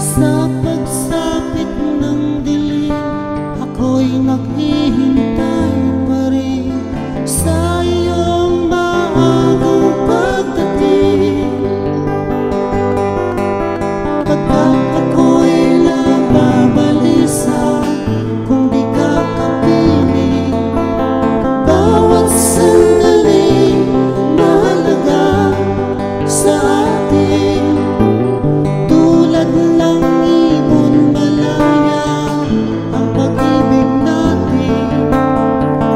Sa pagsapit ng dilim, ako'y naghihintay pa rin sa iyong maagang pagdating. Pagkat ako'y nababalisa kung di ka kapiling, bawat sandali mahalaga sa atin. Tulad ng ibon malaya ang pag-ibig natin,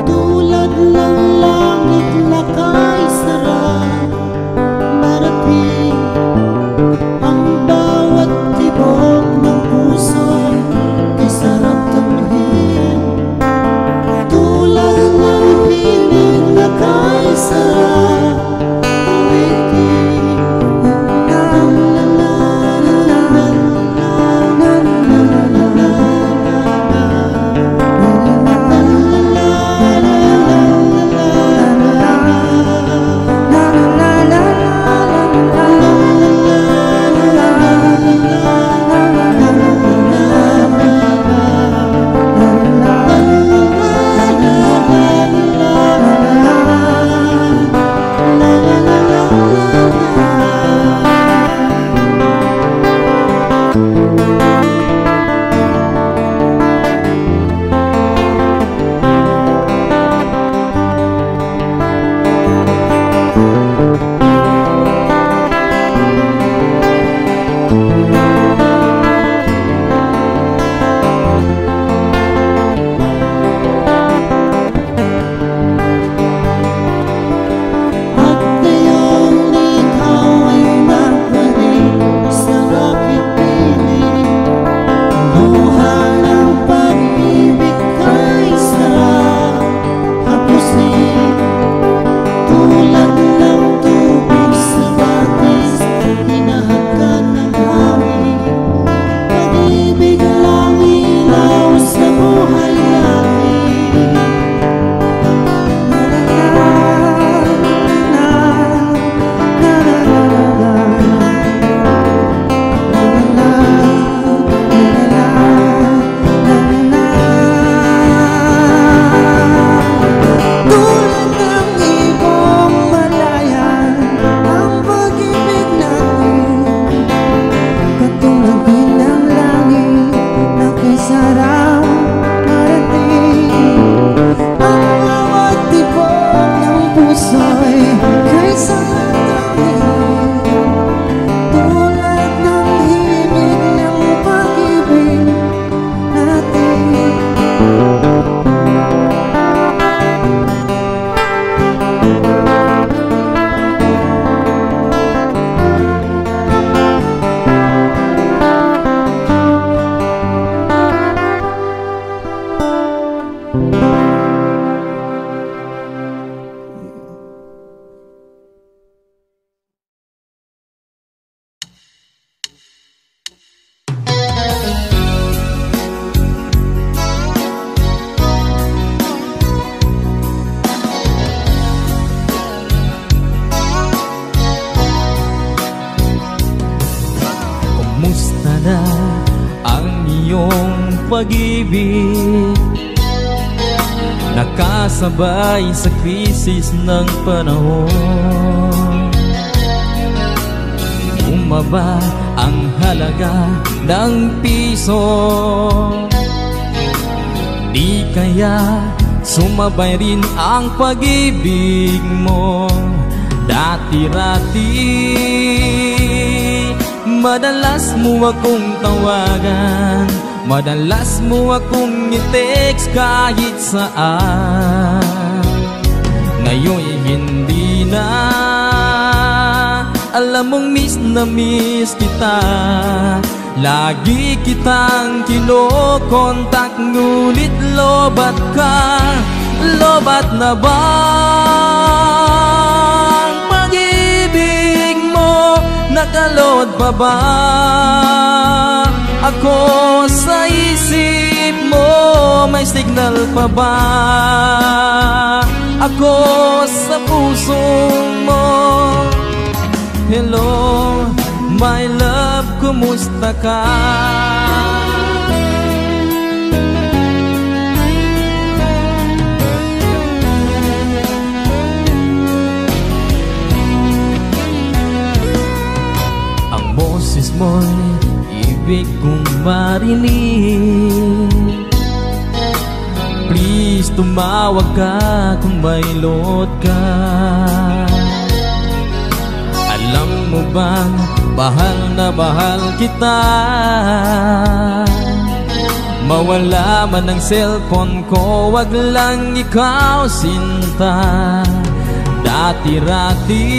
tulad ng langit lakay sarap marating. Ang bawat tibok ng puso'y ay sarap tamhin, tulad ng hiling lakay sarap umiting. At ngayon ikaw ay nagbalik sa aking piling, luha ng pag-ibig kay sarap hapusin. Tulad ng tubig sa batis, hinahagkan ng hangin, pag-ibig lang ilaw sa buhay natin. Tulad ng ibong malaya ang pag-ibig natin, katulad din ng langit na kay sarap marating. Ang bawat tibok ng puso'y kay sarap tamhin, tulad ng himig ng pag-ibig natin. Kumusta na ang iyong pag-ibig? Nakasabay sa krisis ng panahon. Bumaba ang halaga ng piso, di kaya sumabay rin ang pag-ibig mo dati-rati. Madalas mo akong tawagan, madalas mo akong i-text kahit saan. Ngayon'y hindi na, alam mong miss na miss kita. Lagi kitang kinokontak, ngunit lobat ka. Lobat na ba ang pag-ibig mo? Nakalod pa ba ako sa isip mo? May signal pa ba ako sa puso mo? Hello, my love, kumusta ka? Ang boses mo'y ibig kong marinig. Please, tumawag ka kung may load ka. Alam mo bang mahal na mahal kita? Mawala man ang cellphone ko, wag lang ikaw sinta. Dati-rati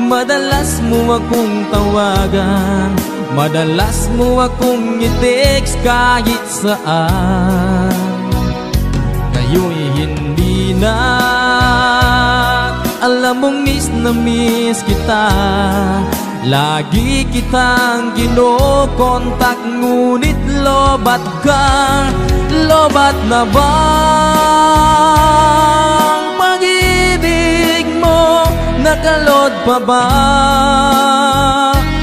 madalas mo akong tawagan, madalas mo akong i-text kahit saan. Ngayon'y hindi na, alam mong miss na miss kita. Lagi kitang kinokontak, ngunit lobat ka. Lobat na bang pag-ibig mo? Nakalod pa ba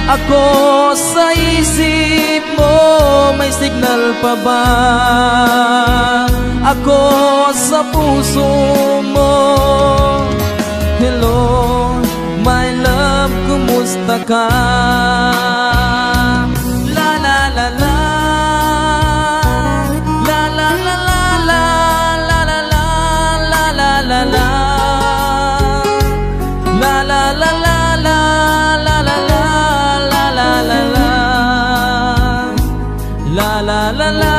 ako sa isip mo? May signal pa ba ako sa puso mo? Hello, my love, kumusta ka? La la la la, la la la la la, la la la la la la la, la la la la la, la la la la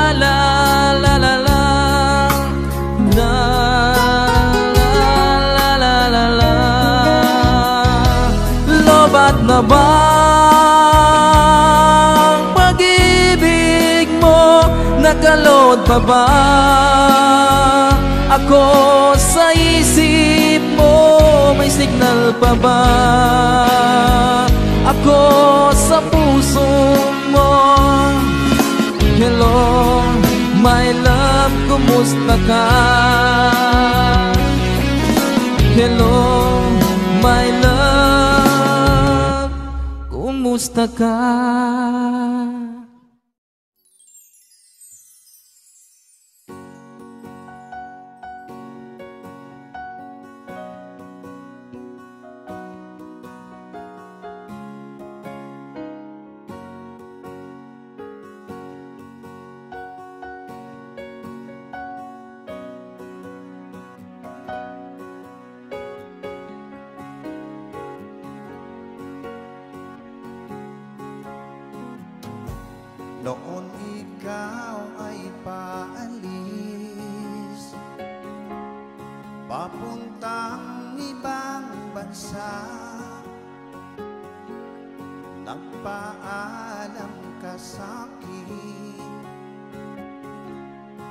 la la la, la la la la la la la la. Lobat na bang pag-ibig mo? Nakalod pa ba ako sa isip mo? May signal pa ba ako sa puso mo? Hello, my love, kumusta ka? Hello, my love, kumusta ka? Noon ikaw ay paalis, papuntang ibang bansa. Nagpaalam ka sa'kin,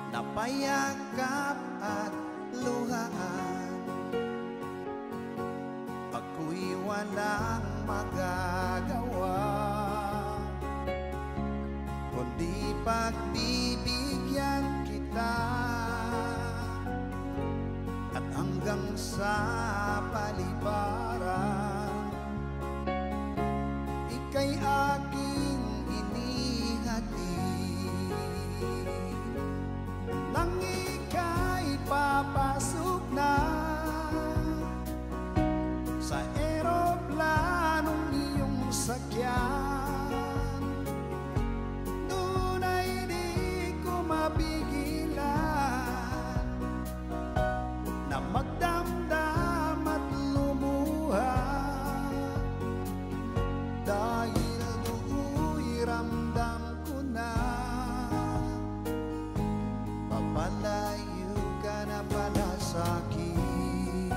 napayakap at luhaan. Ako'y walang magagawa, kundi pagbibigyan kita, at hanggang sa paliparan, ika'y aking inihatid. Nang ika'y papasok na sa eroplanong iyong sakyan, mapigilan na magdamdam at lumuha, dahil do'y ramdam ko na papalayo ka na pala sa'kin.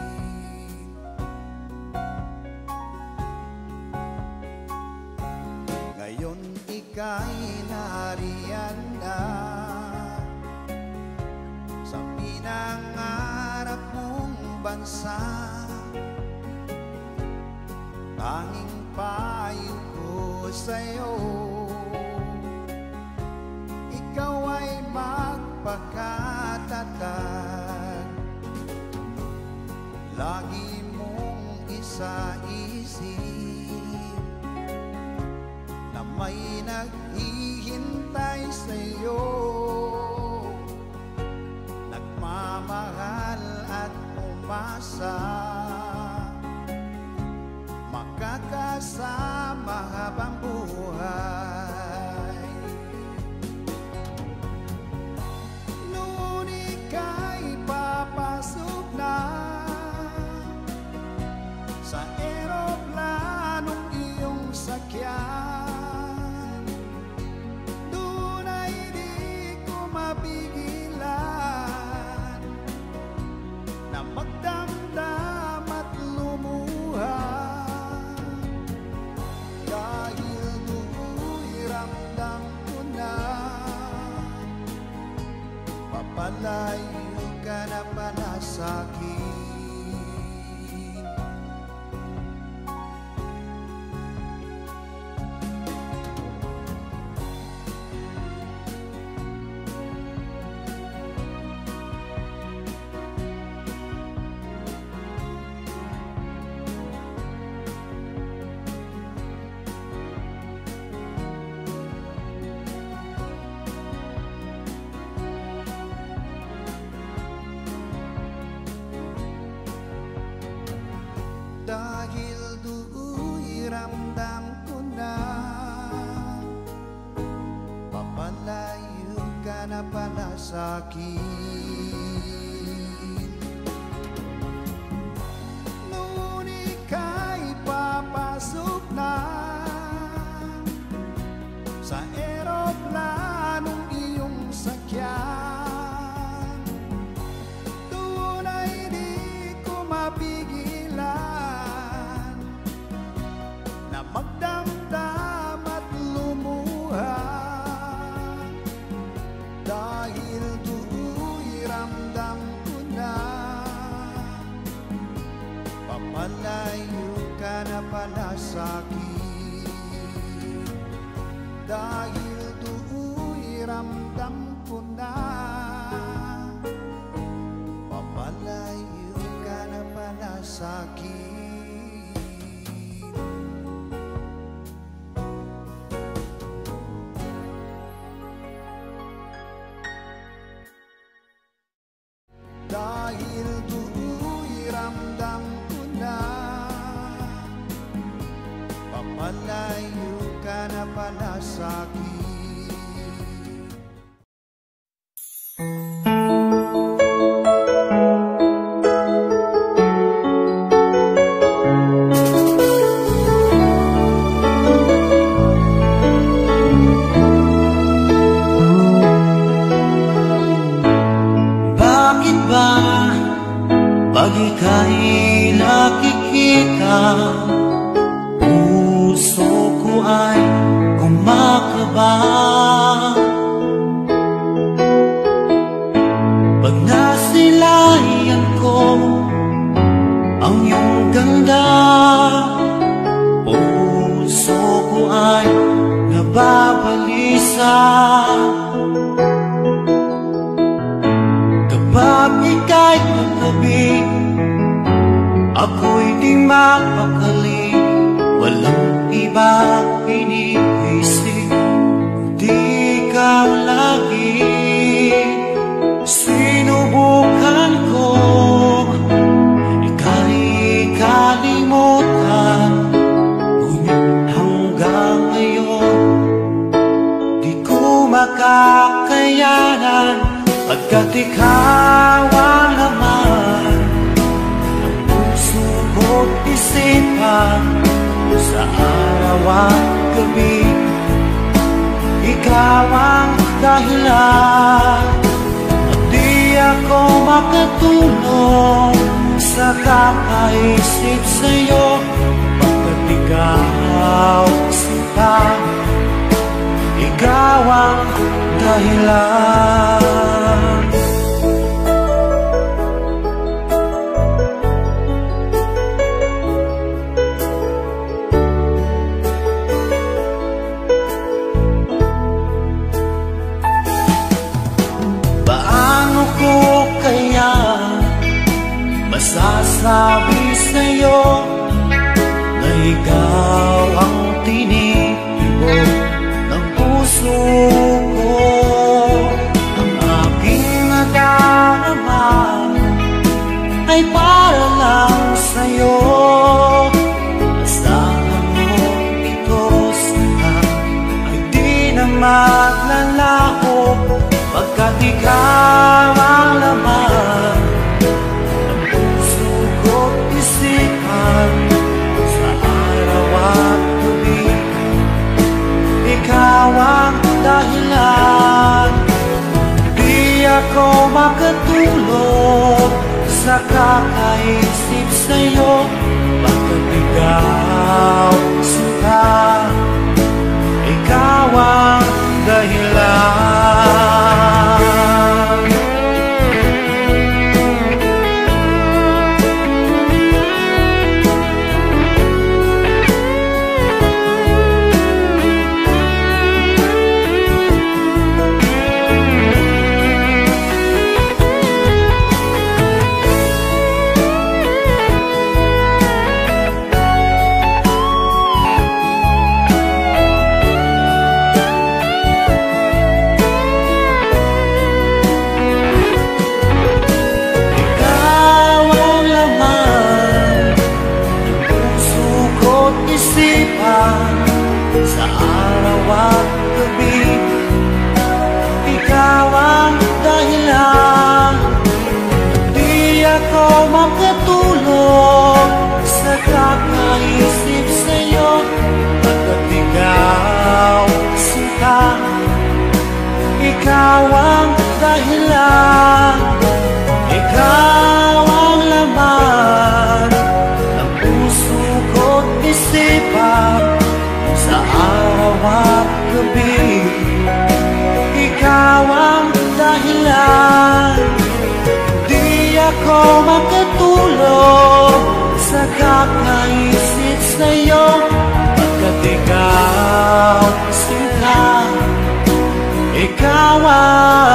Ngayon ika'y nariyan na sa pinangarap mong bansa. Tanging payo ko sa'yo, ikaw ay magpakatatag. Lagi mong isa-isip naghihintay sa'yo, nagmamahal at umasa, makakasama habang buhay. Noon ika'y papasok na sa eroplanong iyong sakyan, doon ay di ko mapigilan na magdamdam at lumuha, dahil do'y ramdam ko na papalayo ka na pala sa'kin. Dahil do'y ramdam ko na papalayo ka na pala sa'kin. Noon ika'y papasok na sa eroplanong iyong sakyan, doon ay di ko mapigilan na magdamdam at lumuha, dahil do'y ramdam ko na papalayo ka na pala sa'kin. Dahil do'y ramdam ko na papalayo ka na pala sa'kin. Dahil do'y ramdam ko na papalayo ka na pala sa'kin. Bakit ba pag ika'y nakikita, puso ko ay kumakaba? Pag nasilayan ko ang iyong ganda, puso ko ay nababalisa. Kapag ika'y katabi, ako'y di mapakali, walang iba iniisip, kundi ikaw lagi. Sinubukan ko ika'y kalimutan, ngunit hanggang ngayon di ko makakayanan, pagkat ikaw ang laman ng puso ko't isipan, sa araw at gabi. Ikaw ang dahilan, at di ako makatulog sa kakaisip sa'yo, pagkat ikaw sinta, ikaw ang dahilan. Paano ko kaya masasabi sa'yo na ikaw ang tinitibok ng naglalaho pagkat ikaw ang laman ng puso ko't isipan sa araw at gabi. Ikaw ang dahilan, di ako makatulog sa kakaisip sa'yo, bakit ikaw sinta, ikaw ang dahilan. Sa araw at gabi, ikaw ang dahilan, di ako makatulog sa kakaisip sa'yo, bakit ikaw sinta, ikaw ang dahilan, ikaw ang laman ng puso ko't isipan sa araw at gabi. Ikaw ang dahilan, di ako makatulog sa kakaisip sa'yo, bakit ikaw sinta, ikaw ang